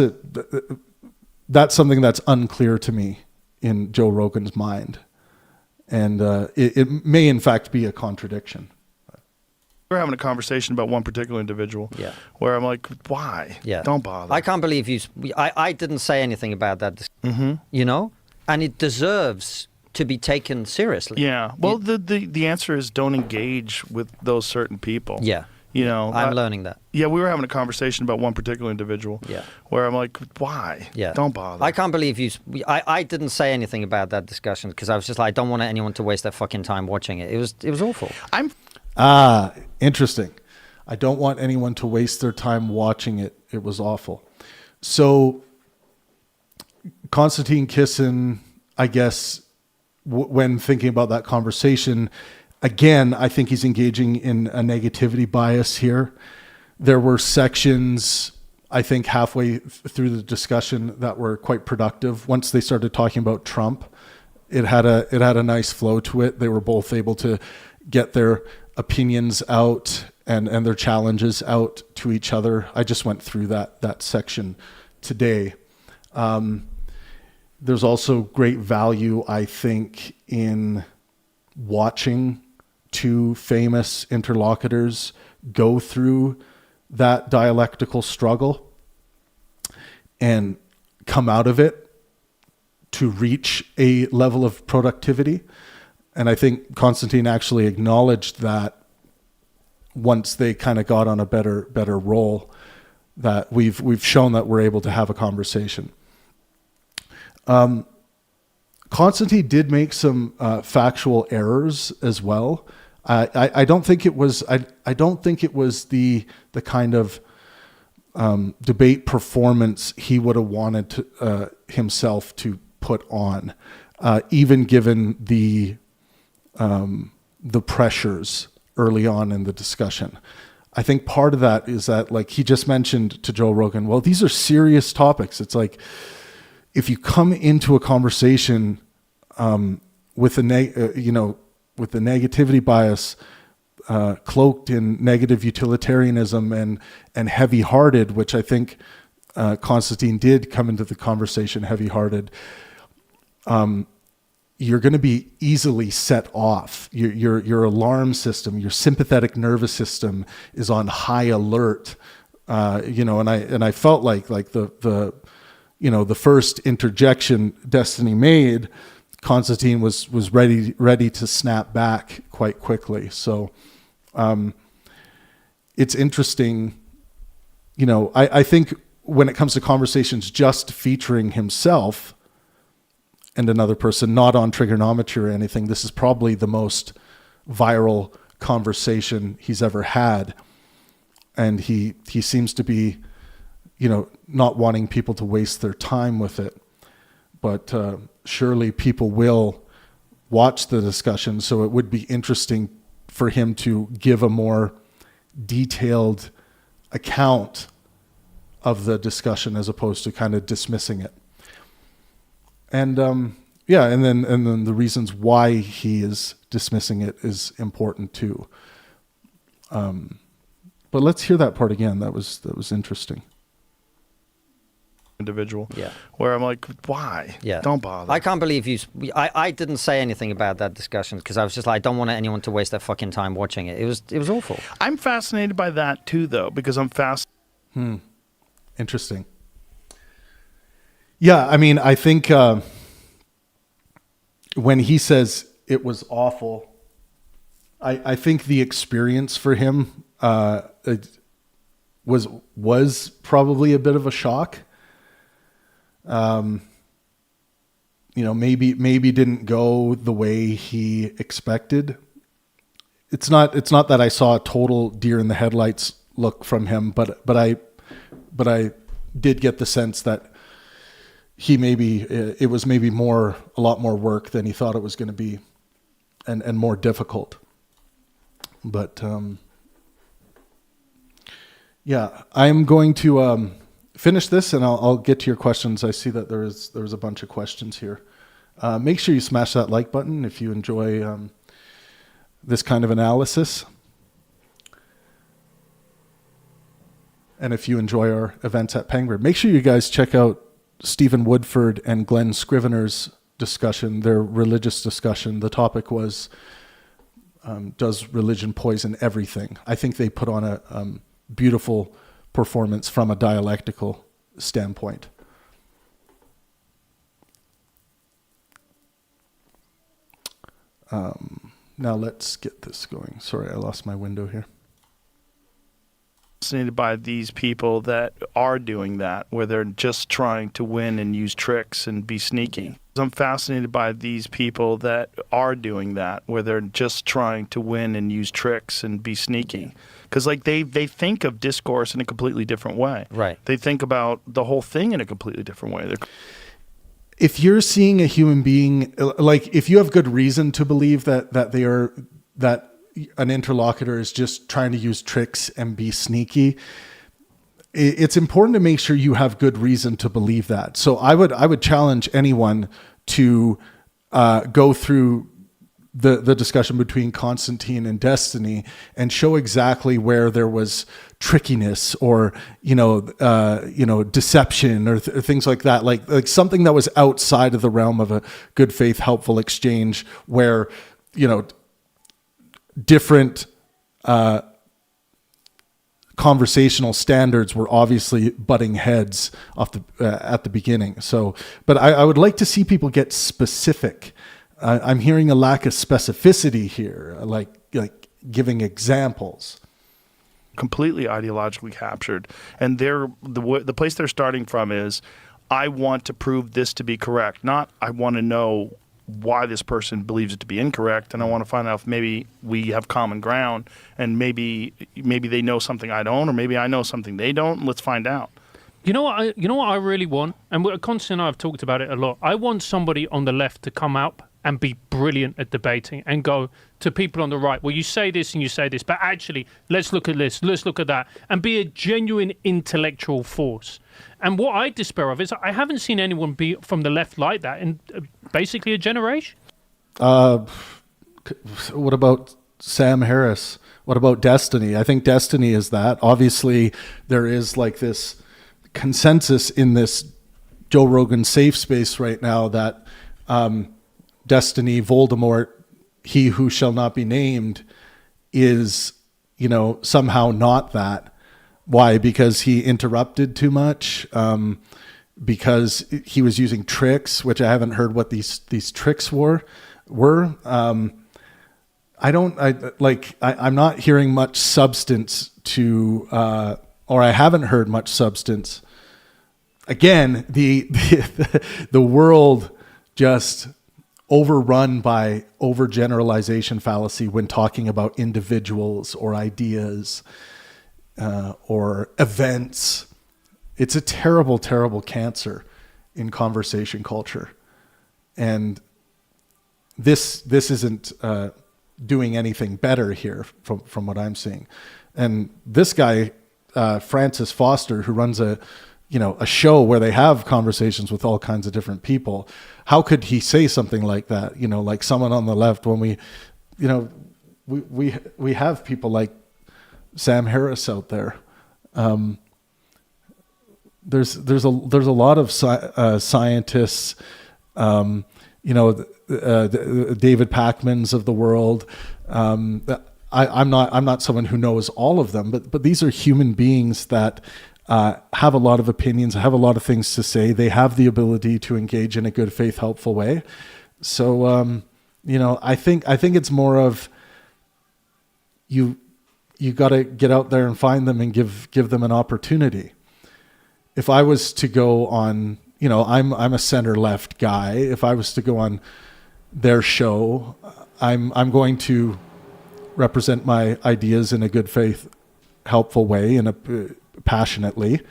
A: something that's unclear to me in Joe Rogan's mind, and it may in fact be a contradiction.
B: We're having a conversation about one particular individual.
C: Yeah.
B: Where I'm like, why?
C: Yeah.
B: Don't bother.
C: I can't believe you. I didn't say anything about that. And it deserves to be taken seriously.
B: Yeah. Well, the answer is don't engage with those certain people.
C: Yeah. I'm learning that.
B: Yeah, we were having a conversation about one particular individual.
C: Yeah.
B: Where I'm like, why?
C: Yeah.
B: Don't bother.
C: I can't believe you. I didn't say anything about that discussion because I was just like, I don't want anyone to waste their fucking time watching it. It was awful.
A: Interesting. I don't want anyone to waste their time watching it. It was awful. So, Konstantin Kisin, I guess, when thinking about that conversation, again, I think he's engaging in a negativity bias here. There were sections, I think, halfway through the discussion that were quite productive. Once they started talking about Trump, it had a nice flow to it. They were both able to get their opinions out and their challenges out to each other. I just went through that section today. There's also great value, I think, in watching two famous interlocutors go through that dialectical struggle and come out of it to reach a level of productivity. And I think Konstantin actually acknowledged that once they kind of got on a better roll, that we've shown that we're able to have a conversation. Konstantin did make some factual errors as well. I don't think it was the kind of debate performance he would have wanted to, himself to put on, even given the pressures early on in the discussion. I think part of that is that, like he just mentioned to Joe Rogan, well, these are serious topics. It's like, if you come into a conversation with the negativity bias, cloaked in negative utilitarianism and heavy-hearted, which I think Konstantin did come into the conversation heavy-hearted, you're going to be easily set off. Your alarm system, your sympathetic nervous system is on high alert. And I felt like the first interjection Destiny made, Konstantin was ready to snap back quite quickly. So it's interesting. I think when it comes to conversations just featuring himself and another person, not on trigonometry or anything, this is probably the most viral conversation he's ever had. And he seems to be, not wanting people to waste their time with it. But surely people will watch the discussion, so it would be interesting for him to give a more detailed account of the discussion as opposed to kind of dismissing it. And and then the reasons why he is dismissing it is important too. But let's hear that part again. That was interesting.
B: Individual.
C: Yeah.
B: Where I'm like, why?
C: Yeah.
B: Don't bother.
C: I can't believe you. I didn't say anything about that discussion because I was just like, I don't want anyone to waste their fucking time watching it. It was awful.
B: I'm fascinated by that too, though, because I'm
A: Interesting. Yeah, I mean, I think when he says it was awful, I think the experience for him it was probably a bit of a shock. Maybe didn't go the way he expected. It's not that I saw a total deer in the headlights look from him, but I did get the sense that it was maybe a lot more work than he thought it was going to be, and more difficult. But Yeah, I'm going to finish this, and I'll get to your questions. I see that there was a bunch of questions here. Make sure you smash that like button if you enjoy this kind of analysis. And if you enjoy our events at Pangburn, make sure you guys check out Stephen Woodford and Glenn Scrivener's discussion, their religious discussion. The topic was, does religion poison everything? I think they put on a beautiful performance from a dialectical standpoint. Now let's get this going. Sorry, I lost my window here.
B: Fascinated by these people that are doing that, where they're just trying to win and use tricks and be sneaky. I'm fascinated by these people that are doing that, where they're just trying to win and use tricks and be sneaky. Because like they think of discourse in a completely different way.
C: Right.
B: They think about the whole thing in a completely different way.
A: If you're seeing a human being, like if you have good reason to believe that an interlocutor is just trying to use tricks and be sneaky, it's important to make sure you have good reason to believe that. So I would challenge anyone to go through the discussion between Konstantin and Destiny and show exactly where there was trickiness or deception or things like that, like something that was outside of the realm of a good faith helpful exchange, where different conversational standards were obviously butting heads at the beginning. So, but I would like to see people get specific. I'm hearing a lack of specificity here, like giving examples.
B: Completely ideologically captured, and the place they're starting from is, I want to prove this to be correct, not I want to know why this person believes it to be incorrect, and I want to find out if maybe we have common ground, and maybe they know something I don't, or maybe I know something they don't. Let's find out.
E: You know what I really want, and Konstantin and I have talked about it a lot. I want somebody on the left to come up and be brilliant at debating and go to people on the right, well, you say this and you say this, but actually, let's look at this, let's look at that, and be a genuine intellectual force. And what I despair of is I haven't seen anyone be from the left like that in basically a generation.
A: What about Sam Harris? What about Destiny? I think Destiny is that. Obviously, there is like this consensus in this Joe Rogan safe space right now that Destiny, Voldemort, he who shall not be named, is, somehow not that. Why? Because he interrupted too much, because he was using tricks, which I haven't heard what these tricks were. I'm not hearing much substance to, or I haven't heard much substance. Again, the world just overrun by overgeneralization fallacy when talking about individuals or ideas or events. It's a terrible, terrible cancer in conversation culture. And this isn't doing anything better here from what I'm seeing. And this guy, Francis Foster, who runs a show where they have conversations with all kinds of different people. How could he say something like that? Like someone on the left, when we have people like Sam Harris out there. There's a lot of scientists, David Pachmans of the world. I'm not someone who knows all of them, but these are human beings that have a lot of opinions, have a lot of things to say. They have the ability to engage in a good faith, helpful way. So, I think it's more of you got to get out there and find them and give them an opportunity. If I was to go on, I'm a center left guy. If I was to go on their show, I'm going to represent my ideas in a good faith, helpful way, passionately.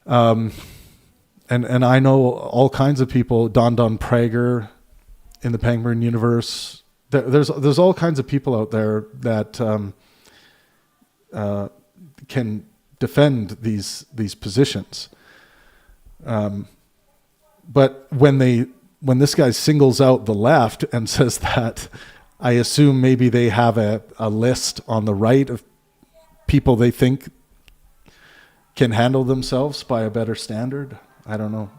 A: And I know all kinds of people, Don Prager in the Pangburn Universe. There's all kinds of people out there that can defend these positions. But when this guy singles out the left and says that, I assume maybe they have a list on the right of people they think can handle themselves by a better standard. I don't know.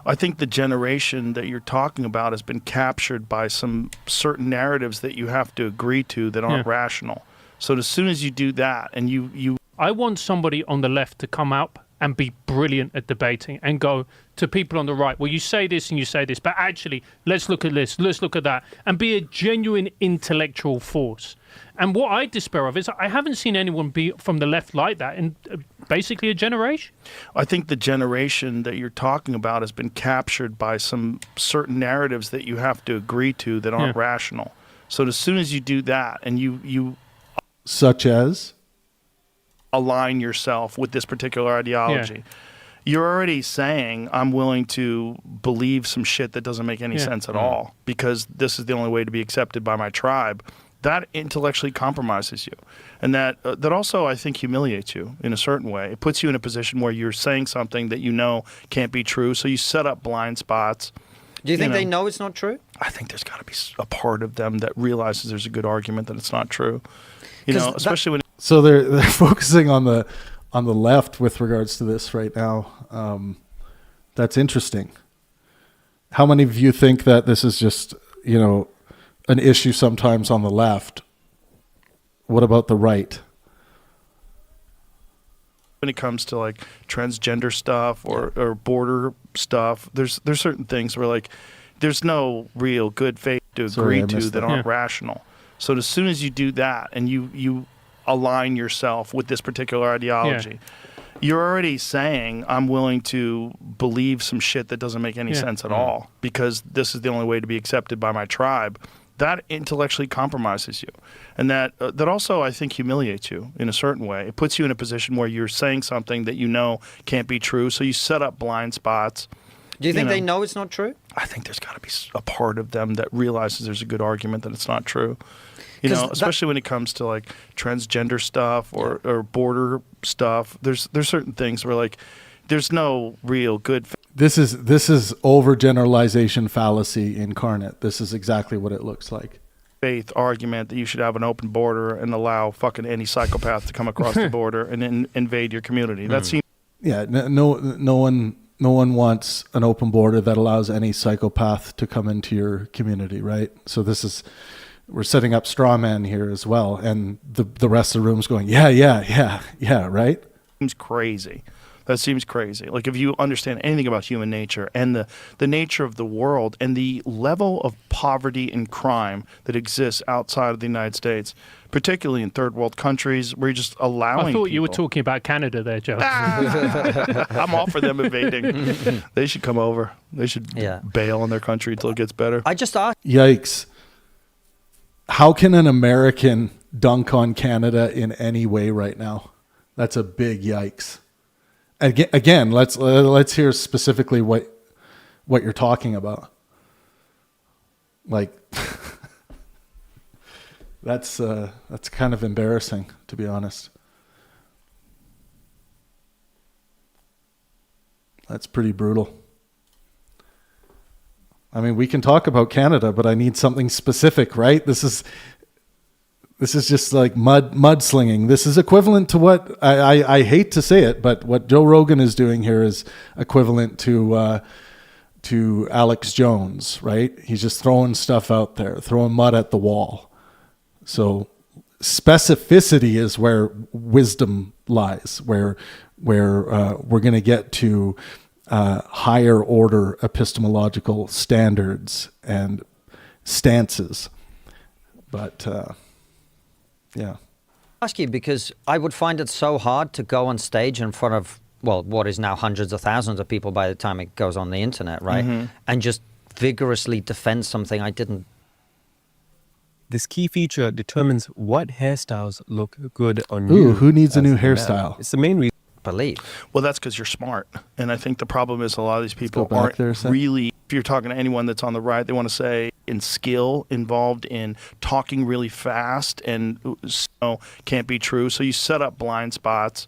B: I think the generation that you're talking about has been captured by some certain narratives that you have to agree to that aren't rational. So as soon as you do that and you
E: I want somebody on the left to come up and be brilliant at debating and go to people on the right, well, you say this and you say this, but actually, let's look at this, let's look at that, and be a genuine intellectual force. And what I despair of is I haven't seen anyone be from the left like that in basically a generation.
B: I think the generation that you're talking about has been captured by some certain narratives that you have to agree to that aren't rational. So as soon as you do that and you
A: such as
B: align yourself with this particular ideology, you're already saying, I'm willing to believe some shit that doesn't make any sense at all because this is the only way to be accepted by my tribe. That intellectually compromises you. And that also, I think, humiliates you in a certain way. It puts you in a position where you're saying something that you know can't be true, so you set up blind spots.
C: Do you think they know it's not true?
B: I think there's got to be a part of them that realizes there's a good argument that it's not true. You know, especially when...
A: So they're focusing on the left with regards to this right now. That's interesting. How many of you think that this is just, an issue sometimes on the left? What about the right?
B: When it comes to like transgender stuff or border stuff, there's certain things where like there's no real good faith to agree to that aren't rational. So as soon as you do that and you align yourself with this particular ideology, you're already saying, I'm willing to believe some shit that doesn't make any sense at all because this is the only way to be accepted by my tribe. That intellectually compromises you. And that also, I think, humiliates you in a certain way. It puts you in a position where you're saying something that you know can't be true, so you set up blind spots.
C: Do you think they know it's not true?
B: I think there's got to be a part of them that realizes there's a good argument that it's not true. You know, especially when it comes to like transgender stuff or border stuff, there's certain things where like there's no real good faith.
A: This is overgeneralization fallacy incarnate. This is exactly what it looks like.
B: Faith argument that you should have an open border and allow fucking any psychopath to come across the border and invade your community. That seems
A: no one wants an open border that allows any psychopath to come into your community, right? So we're setting up straw man here as well, and the rest of the room's going, yeah, right?
B: Seems crazy. That seems crazy. Like if you understand anything about human nature and the nature of the world and the level of poverty and crime that exists outside of the United States, particularly in third world countries where you're just allowing
E: I thought
B: people.
E: You were talking about Canada there, Joe.
B: I'm all for them invading. They should come over. They should bail on their country until it gets better.
C: I just asked.
A: Yikes. How can an American dunk on Canada in any way right now? That's a big yikes. Again, let's hear specifically what you're talking about. Like, that's kind of embarrassing, to be honest. That's pretty brutal. I mean, we can talk about Canada, but I need something specific, right? This is just like mudslinging. This is equivalent to what I hate to say it, but what Joe Rogan is doing here is equivalent to Alex Jones, right? He's just throwing stuff out there, throwing mud at the wall. So specificity is where wisdom lies, where we're going to get to higher order epistemological standards and stances. But yeah.
C: Ask you because I would find it so hard to go on stage in front of, well, what is now hundreds of thousands of people by the time it goes on the internet, right? Mm-hmm. And just vigorously defend something I didn't.
F: This key feature determines what hairstyles look good on
A: you.
F: you.
A: Who needs a new hairstyle?
F: It's the main reason.
C: Believe.
B: Well, that's because you're smart. And I think the problem is a lot of these people aren't really, if you're talking to anyone that's on the right, they want to say, and skill involved in talking really fast, and so can't be true. So you set up blind spots.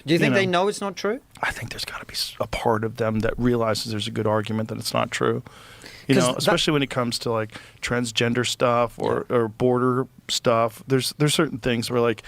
C: Do you think they know it's not true?
B: I think there's got to be a part of them that realizes there's a good argument that it's not true. You know, especially when it comes to like transgender stuff or border stuff. There's certain things where like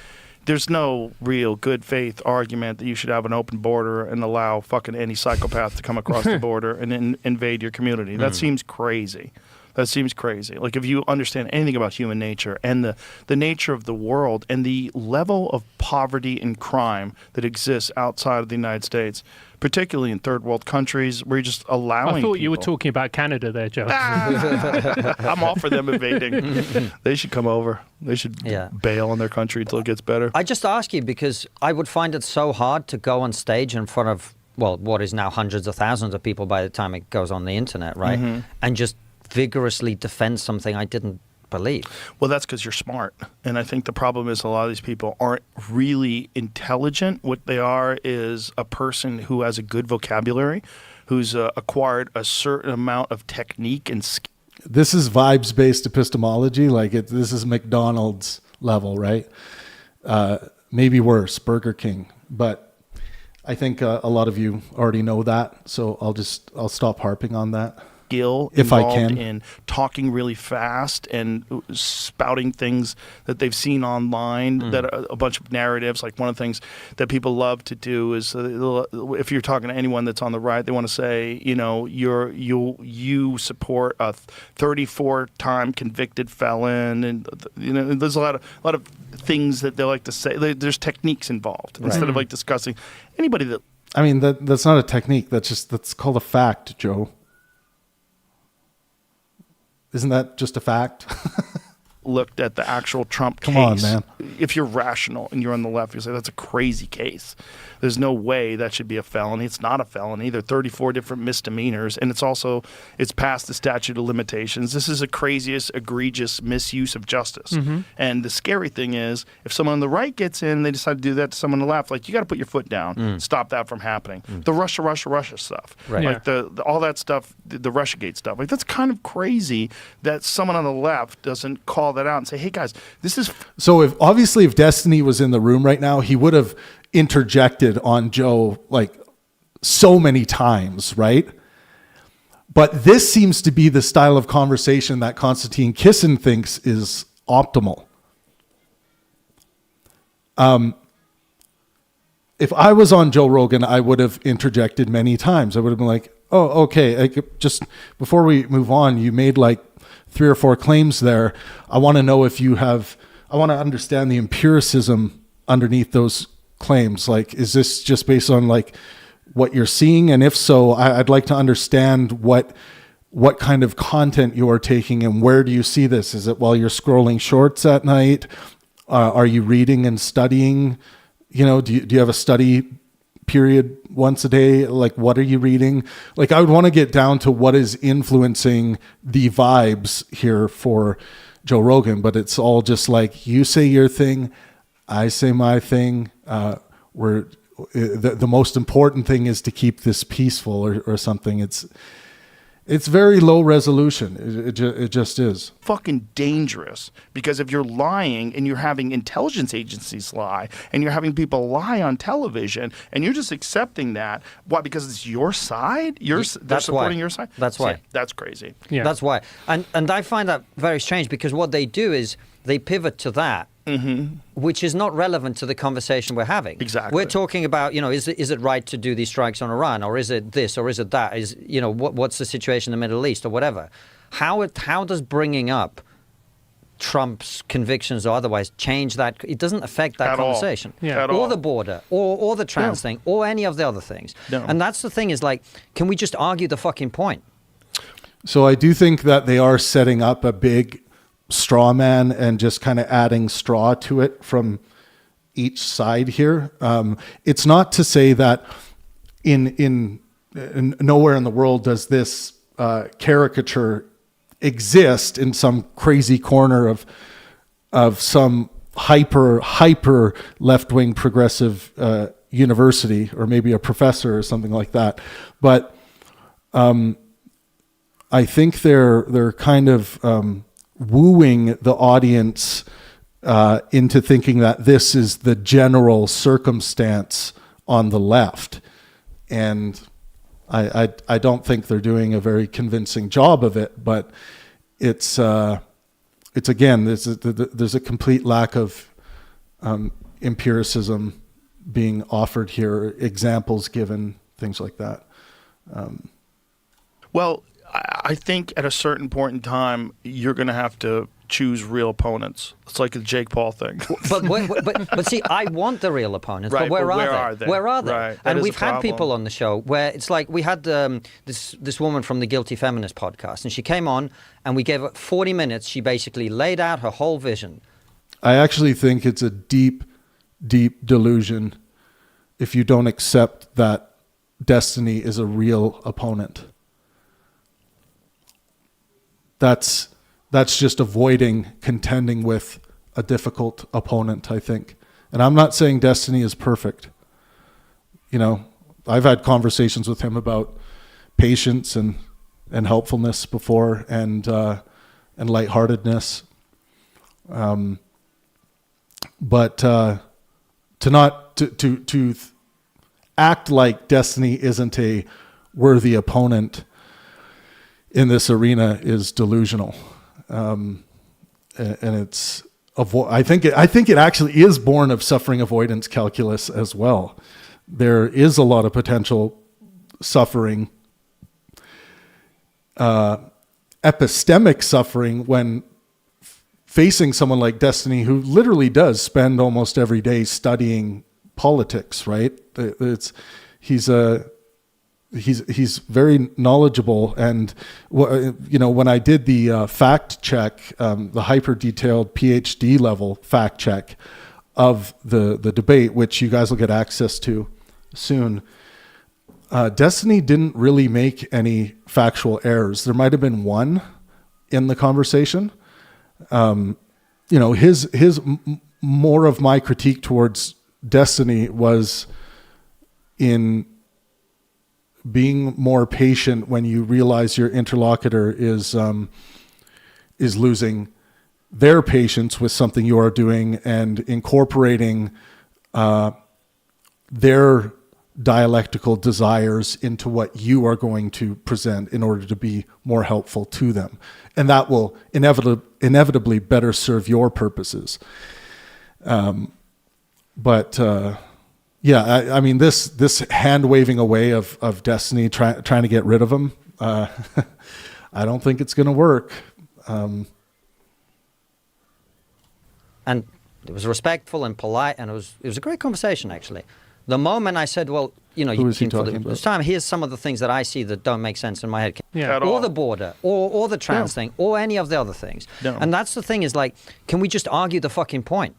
B: there's no real good faith argument that you should have an open border and allow fucking any psychopath to come across the border and invade your community. That seems crazy. That seems crazy. Like if you understand anything about human nature and the nature of the world and the level of poverty and crime that exists outside of the United States, particularly in third world countries where you're just allowing
E: I thought
B: people.
E: you were talking about Canada there, Joe.
B: I'm all for them invading. They should come over. They should bail on their country until it gets better.
C: I just ask you because I would find it so hard to go on stage in front of, well, what is now hundreds of thousands of people by the time it goes on the internet, right? And just vigorously defend something I didn't believe.
B: Well, that's because you're smart. And I think the problem is a lot of these people aren't really intelligent. What they are is a person who has a good vocabulary, who's acquired a certain amount of technique and skill.
A: This is vibes-based epistemology. Like this is McDonald's level, right? Maybe worse, Burger King. But I think a lot of you already know that. So I'll stop harping on that.
B: Skill
A: if I
B: involved
A: can.
B: in talking really fast and spouting things that they've seen online, that are a bunch of narratives. Like one of the things that people love to do is if you're talking to anyone that's on the right, they want to say, you know, you support a 34-time convicted felon, and you know, there's a lot of things that they like to say. There's techniques involved instead of like discussing anybody that.
A: I mean that's not a technique. That's called a fact, Joe. Isn't that just a fact?
B: Looked at the actual Trump case.
A: Come on, man.
B: If you're rational and you're on the left, you say that's a crazy case. There's no way that should be a felony. It's not a felony. There are 34 different misdemeanors, and it's past the statute of limitations. This is the craziest, egregious misuse of justice. And the scary thing is, if someone on the right gets in, they decide to do that to someone on the left. Like you got to put your foot down, stop that from happening. The Russia stuff,
C: Right.
B: like the all that stuff, the Russiagate stuff. Like that's kind of crazy that someone on the left doesn't call that out and say, "Hey guys, this is."
A: So if Destiny was in the room right now, he would have interjected on Joe like so many times, right? But this seems to be the style of conversation that Konstantin Kisin thinks is optimal. If I was on Joe Rogan, I would have interjected many times. I would have been like, "Oh, okay, just before we move on, you made like 3 or 4 claims there. I want to know if I want to understand the empiricism underneath those claims. Like, is this just based on like what you're seeing? And if so, I'd like to understand what kind of content you are taking and where do you see this? Is it while you're scrolling shorts at night? Are you reading and studying? You know, do you have a study period once a day? Like, what are you reading? Like, I would want to get down to what is influencing the vibes here for Joe Rogan, but it's all just like, you say your thing, I say my thing. The most important thing is to keep this peaceful or something. It's very low resolution. It just is.
B: Fucking dangerous, because if you're lying and you're having intelligence agencies lie and you're having people lie on television and you're just accepting that, why? Because it's your side? They're supporting your side?
C: That's why.
B: See, that's crazy.
E: Yeah.
C: That's why. And I find that very strange because what they do is they pivot to that. Which is not relevant to the conversation we're having.
B: Exactly.
C: We're talking about, you know, is it right to do these strikes on Iran, or is it this, or is it that? Is, you know, what's the situation in the Middle East, or whatever? How does bringing up Trump's convictions or otherwise change that? It doesn't affect that
B: At all.
C: conversation.
E: Yeah.
B: At
C: Or
B: all.
C: the border, or the trans thing, or any of the other things.
B: No.
C: And that's the thing is like, can we just argue the fucking point?
A: So I do think that they are setting up a big straw man and just kind of adding straw to it from each side here. It's not to say that in nowhere in the world does this caricature exist in some crazy corner of some hyper left-wing progressive university, or maybe a professor or something like that. But I think they're kind of wooing the audience into thinking that this is the general circumstance on the left, and I don't think they're doing a very convincing job of it. But it's again, there's a complete lack of empiricism being offered here, examples given, things like that.
B: Well, I think at a certain point in time, you're going to have to choose real opponents. It's like the Jake Paul thing.
C: But see, I want the real opponents,
B: Right,
C: but where
B: but where
C: are
B: are
C: they?
B: they?
C: Where are they?
B: Right, that
C: And
B: is
C: we've
B: a
C: had
B: problem.
C: people on the show where it's like we had this woman from the Guilty Feminist podcast, and she came on, and we gave her 40 minutes. She basically laid out her whole vision.
A: I actually think it's a deep, deep delusion if you don't accept that destiny is a real opponent. That's just avoiding contending with a difficult opponent, I think. And I'm not saying destiny is perfect. You know, I've had conversations with him about patience and helpfulness before, and lightheartedness. But to act like destiny isn't a worthy opponent in this arena is delusional, and it's I think it actually is born of suffering avoidance calculus as well. There is a lot of potential suffering, epistemic suffering, when facing someone like Destiny, who literally does spend almost every day studying politics. Right? He's very knowledgeable, and when I did the fact check, the hyper detailed PhD level fact check of the debate, which you guys will get access to soon, Destiny didn't really make any factual errors. There might have been one in the conversation. His more of my critique towards Destiny was in being more patient when you realize your interlocutor is losing their patience with something you are doing, and incorporating their dialectical desires into what you are going to present in order to be more helpful to them. And that will inevitably better serve your purposes. I mean, this hand waving away of Destiny, trying to get rid of him, I don't think it's going to work.
C: And it was respectful and polite, and it was a great conversation, actually. The moment I said, well,
A: Who is he talking about?
C: this time, here's some of the things that I see that don't make sense in my head.
E: Yeah.
B: At
C: Or
B: all.
C: the border, or the trans thing, or any of the other things.
B: No.
C: And that's the thing, is like, can we just argue the fucking point?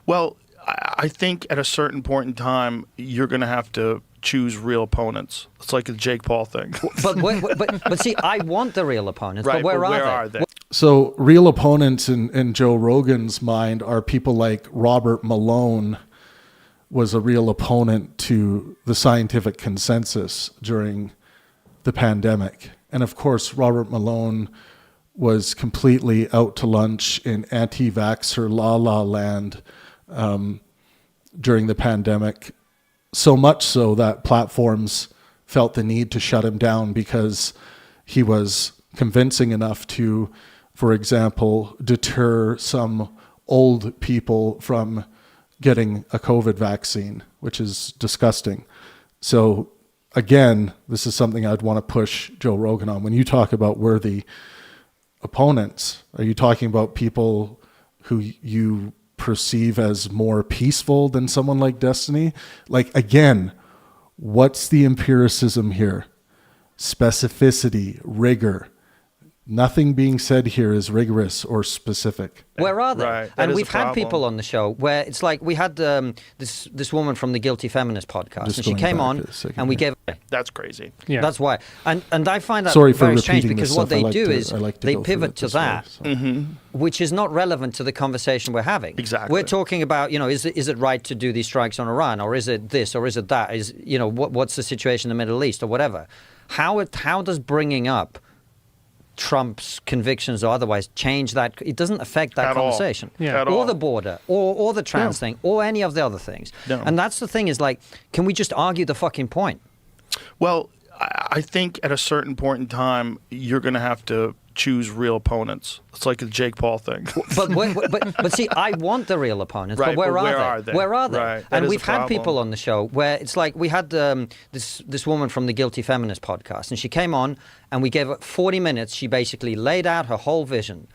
B: Well, I think at a certain point in time, you're going to have to choose real opponents. It's like the Jake Paul thing.
C: But see, I want the real opponents,
B: Right,
C: but where
B: but
C: are they?
A: So real opponents in Joe Rogan's mind are people like Robert Malone was a real opponent to the scientific consensus during the pandemic. And of course, Robert Malone was completely out to lunch in anti-vaxxer la land during the pandemic, so much so that platforms felt the need to shut him down because he was convincing enough to, for example, deter some old people from getting a COVID vaccine, which is disgusting. So again, this is something I'd want to push Joe Rogan on. When you talk about worthy opponents, are you talking about people who you perceive as more peaceful than someone like Destiny? Like, again, what's the empiricism here? Specificity, rigor. Nothing being said here is rigorous or specific.
C: Where are they?
B: Right, that
C: And
B: is
C: we've
B: a
C: had
B: problem.
C: people on the show where it's like we had this woman from the Guilty Feminist podcast,
A: Just
C: and she
A: going
C: came
A: back
C: on,
A: a second
C: and we
A: here.
C: gave.
B: That's crazy.
E: Yeah.
C: That's why, and I find that
A: Sorry for
C: very strange,
A: repeating
C: because
A: this
C: what
A: stuff.
C: they
A: I like
C: do
A: to-
C: is
A: I like to
C: they
A: go through
C: pivot
A: it
C: to
A: this way,
C: that,
A: so.
C: which is not relevant to the conversation we're having.
B: Exactly.
C: We're talking about, is it right to do these strikes on Iran, or is it this, or is it that? Is what's the situation in the Middle East, or whatever? How does bringing up Trump's convictions or otherwise change that. It doesn't affect that
B: At all.
C: conversation.
E: Yeah.
B: At
C: Or
B: all.
C: the border, or the trans thing, or any of the other things.
B: No.
C: And that's the thing is like, can we just argue the fucking point?
B: Well, I think at a certain point in time, you're going to have to choose real opponents. It's like the Jake Paul thing.
C: But see, I want the real opponents,
B: Right,
C: but where
B: but
C: are they? Where are they?
B: Right, that
C: And
B: is
C: we've
B: a
C: had
B: problem.
C: people on the show where it's like we had this woman from the Guilty Feminist podcast, and she came on, and we gave her 40 minutes. She basically laid out her whole vision,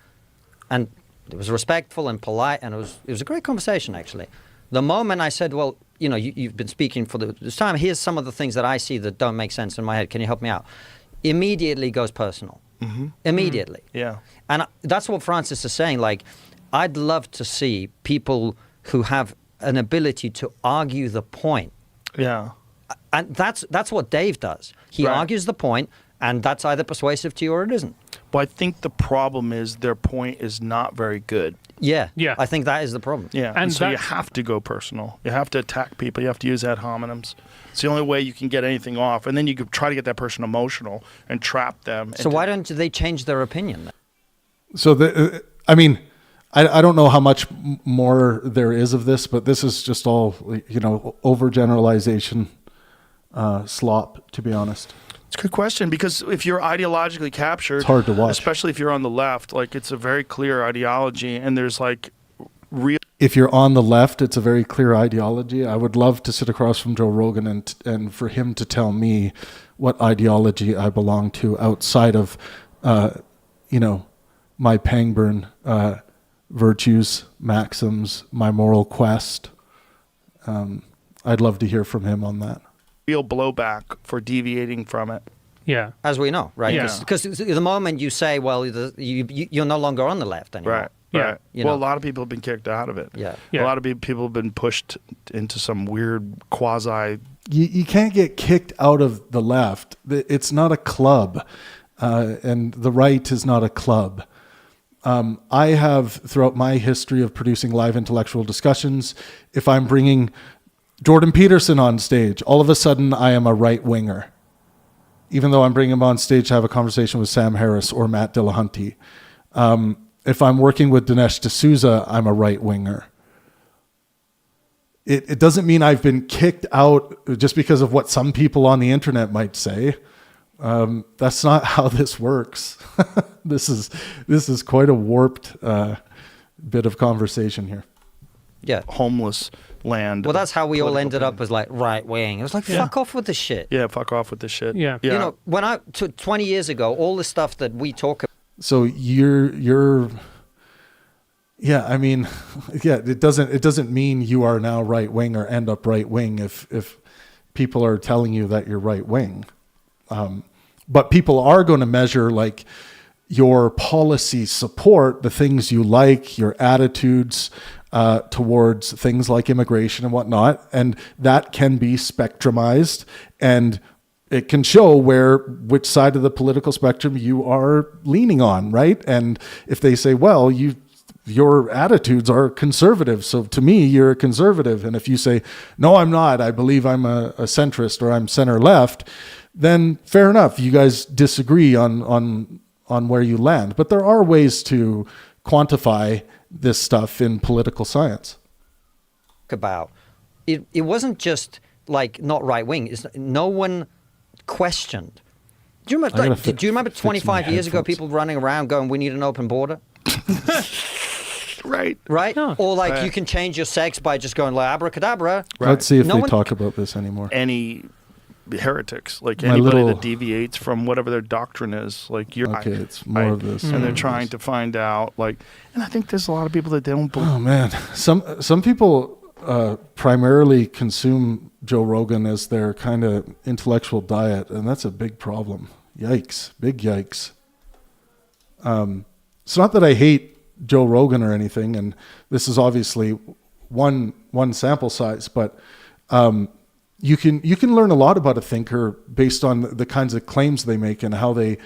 C: and it was respectful and polite, and it was a great conversation actually. The moment I said, well, you know, you've been speaking for this time. Here's some of the things that I see that don't make sense in my head. Can you help me out? Immediately goes personal. Immediately.
B: Yeah.
C: And that's what Francis is saying. Like, I'd love to see people who have an ability to argue the point.
B: Yeah.
C: And that's what Dave does. He
B: Right.
C: argues the point, and that's either persuasive to you or it isn't.
B: But I think the problem is their point is not very good.
C: Yeah.
E: Yeah.
C: I think that is the problem.
B: Yeah.
E: And
B: And so you
E: that's-
B: have to go personal. You have to attack people. You have to use ad hominems. It's the only way you can get anything off. And then you could try to get that person emotional and trap them.
C: So why don't they change their opinion then?
A: So I mean, I don't know how much more there is of this, but this is just all, you know, overgeneralization, slop, to be honest.
B: It's a good question, because if you're ideologically captured,
A: It's hard to watch.
B: especially if you're on the left, like it's a very clear ideology, and there's like real.
A: If you're on the left, it's a very clear ideology. I would love to sit across from Joe Rogan and for him to tell me what ideology I belong to outside of, you know, my Pangburn virtues, maxims, my moral quest. I'd love to hear from him on that.
B: Real blowback for deviating from it.
E: Yeah.
C: As we know, right?
E: Yeah.
C: Because the moment you say, well, you're no longer on the left anymore.
B: Right.
E: Yeah.
B: Right.
C: You
B: Well,
C: know.
B: a lot of people have been kicked out of it.
C: Yeah.
E: Yeah.
B: A lot of people have been pushed into some weird quasi.
A: You can't get kicked out of the left. It's not a club, and the right is not a club. I have, throughout my history of producing live intellectual discussions, if I'm bringing Jordan Peterson on stage, all of a sudden I am a right-winger. Even though I'm bringing him on stage to have a conversation with Sam Harris or Matt Dillahunty. If I'm working with Dinesh D'Souza, I'm a right-winger. It doesn't mean I've been kicked out just because of what some people on the internet might say. That's not how this works. This is quite a warped bit of conversation here.
C: Yeah.
B: Homeless land.
C: Well, that's how we all
B: political
C: ended up
B: thing.
C: as like right wing. It was like, fuck off with this shit.
B: Yeah, fuck off with this shit.
E: Yeah.
C: You know, when 20 years ago, all the stuff that we talk about.
A: So you're yeah, I mean, yeah, it doesn't mean you are now right wing or end up right wing if people are telling you that you're right wing. But people are going to measure like your policy support, the things you like, your attitudes towards things like immigration and whatnot, and that can be spectrumized, and it can show which side of the political spectrum you are leaning on, right? And if they say, well, your attitudes are conservative, so to me, you're a conservative. And if you say, no, I'm not, I believe I'm a centrist or I'm center left, then fair enough. You guys disagree on where you land. But there are ways to quantify this stuff in political science.
C: About it wasn't just like not right wing. No one questioned. Do you remember? Do you remember
A: fix my
C: 25 years ago,
A: headphones.
C: people running around going, "We need an open border."
B: Right.
C: Right?
E: No.
C: Or like
B: Right.
C: you can change your sex by just going like abracadabra.
B: Right.
A: Let's see if
C: No
A: they
C: one-
A: talk about this anymore.
B: Any heretics, like
A: My
B: anybody
A: little-
B: that deviates from whatever their doctrine is, like you're.
A: Okay, it's more of this.
B: And
A: more
B: they're
A: of
B: trying
A: this.
B: to find out, like, and I think there's a lot of people that don't believe.
A: Oh man, some people primarily consume Joe Rogan as their kind of intellectual diet, and that's a big problem. Yikes, big yikes. It's not that I hate Joe Rogan or anything, and this is obviously one sample size, but you can learn a lot about a thinker based on the kinds of claims they make and how they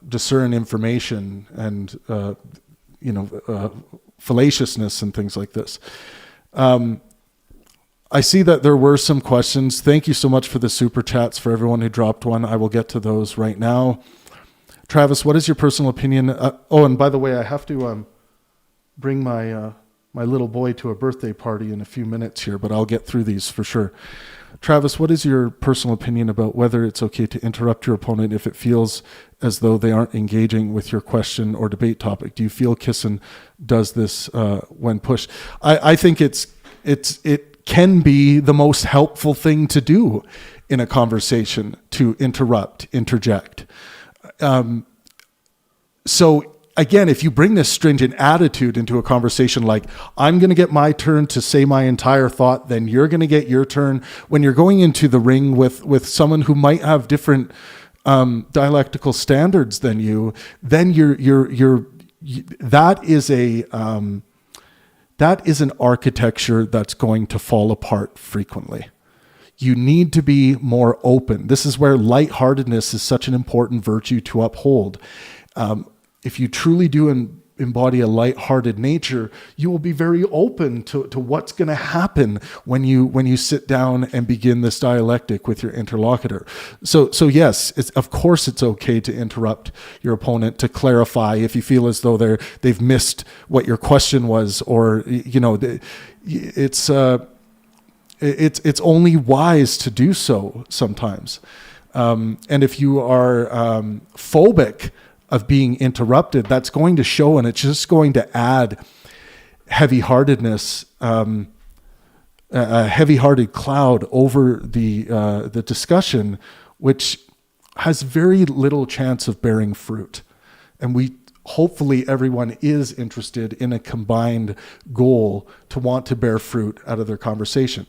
A: discern information and fallaciousness and things like this. I see that there were some questions. Thank you so much for the super chats for everyone who dropped one. I will get to those right now. Travis, what is your personal opinion? Oh, and by the way, I have to bring my my little boy to a birthday party in a few minutes here, but I'll get through these for sure. Travis, what is your personal opinion about whether it's okay to interrupt your opponent if it feels as though they aren't engaging with your question or debate topic? Do you feel Kisin does this when pushed? I think it can be the most helpful thing to do in a conversation, to interrupt, interject. So again, if you bring this stringent attitude into a conversation, like I'm going to get my turn to say my entire thought, then you're going to get your turn. When you're going into the ring with someone who might have different dialectical standards than you, then that is an architecture that's going to fall apart frequently. You need to be more open. This is where lightheartedness is such an important virtue to uphold. If you truly do embody a lighthearted nature, you will be very open to what's going to happen when you sit down and begin this dialectic with your interlocutor. So yes, of course it's okay to interrupt your opponent, to clarify if you feel as though they've missed what your question was, or it's only wise to do so sometimes. And if you are phobic of being interrupted, that's going to show, and it's just going to add heavy-heartedness, a heavy-hearted cloud over the discussion, which has very little chance of bearing fruit. And hopefully everyone is interested in a combined goal to want to bear fruit out of their conversation.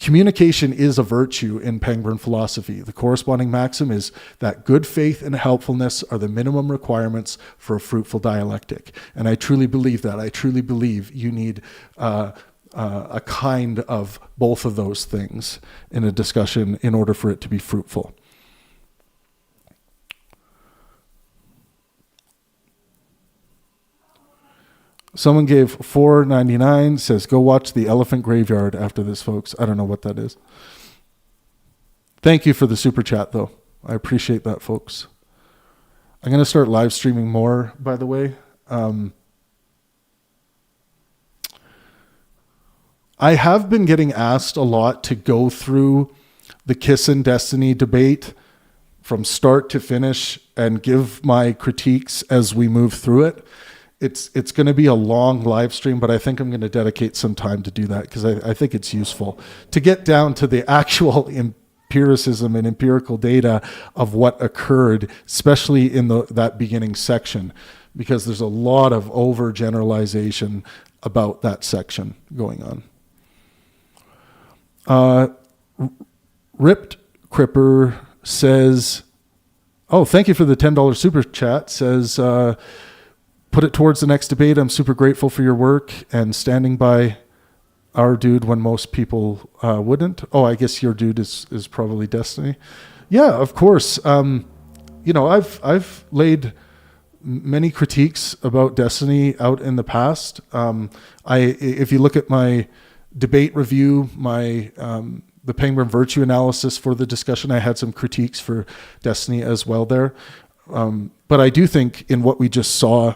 A: Communication is a virtue in Pangburn philosophy. The corresponding maxim is that good faith and helpfulness are the minimum requirements for a fruitful dialectic. And I truly believe that. I truly believe you need a kind of both of those things in a discussion in order for it to be fruitful. Someone gave $4.99, says, go watch The Elephant Graveyard after this, folks. I don't know what that is. Thank you for the super chat, though. I appreciate that, folks. I'm going to start live streaming more, by the way. I have been getting asked a lot to go through the Kisin Destiny debate from start to finish and give my critiques as we move through it. It's going to be a long live stream, but I think I'm going to dedicate some time to do that because I think it's useful to get down to the actual empiricism and empirical data of what occurred, especially in that beginning section, because there's a lot of overgeneralization about that section going on. Ripped Cripper says, oh, thank you for the $10 super chat, says, put it towards the next debate. I'm super grateful for your work and standing by our dude when most people wouldn't. Oh, I guess your dude is probably Destiny. Yeah, of course. I've laid many critiques about Destiny out in the past. If you look at my debate review, the Pangburn virtue analysis for the discussion, I had some critiques for Destiny as well there. But I do think in what we just saw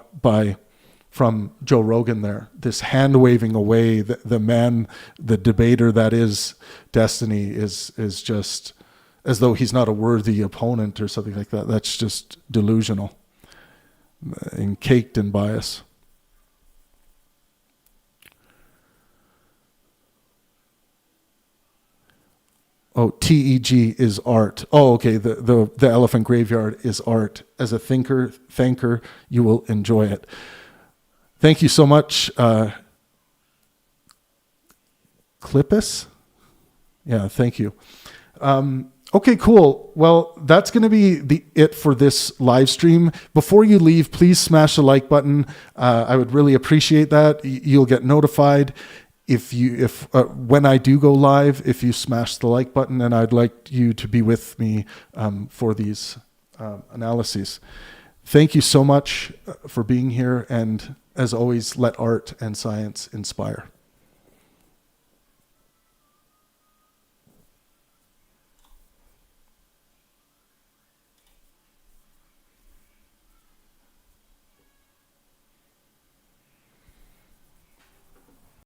A: from Joe Rogan there, this hand waving away, the debater that is Destiny is just as though he's not a worthy opponent or something like that. That's just delusional and caked in bias. Oh, TEG is art. Oh, okay. The Elephant Graveyard is art. As a thinker, you will enjoy it. Thank you so much, Clippus. Yeah, thank you. Okay, cool. Well, that's going to be it for this live stream. Before you leave, please smash the like button. I would really appreciate that. You'll get notified when I do go live, if you smash the like button, and I'd like you to be with me for these analyses. Thank you so much for being here, and as always, let art and science inspire.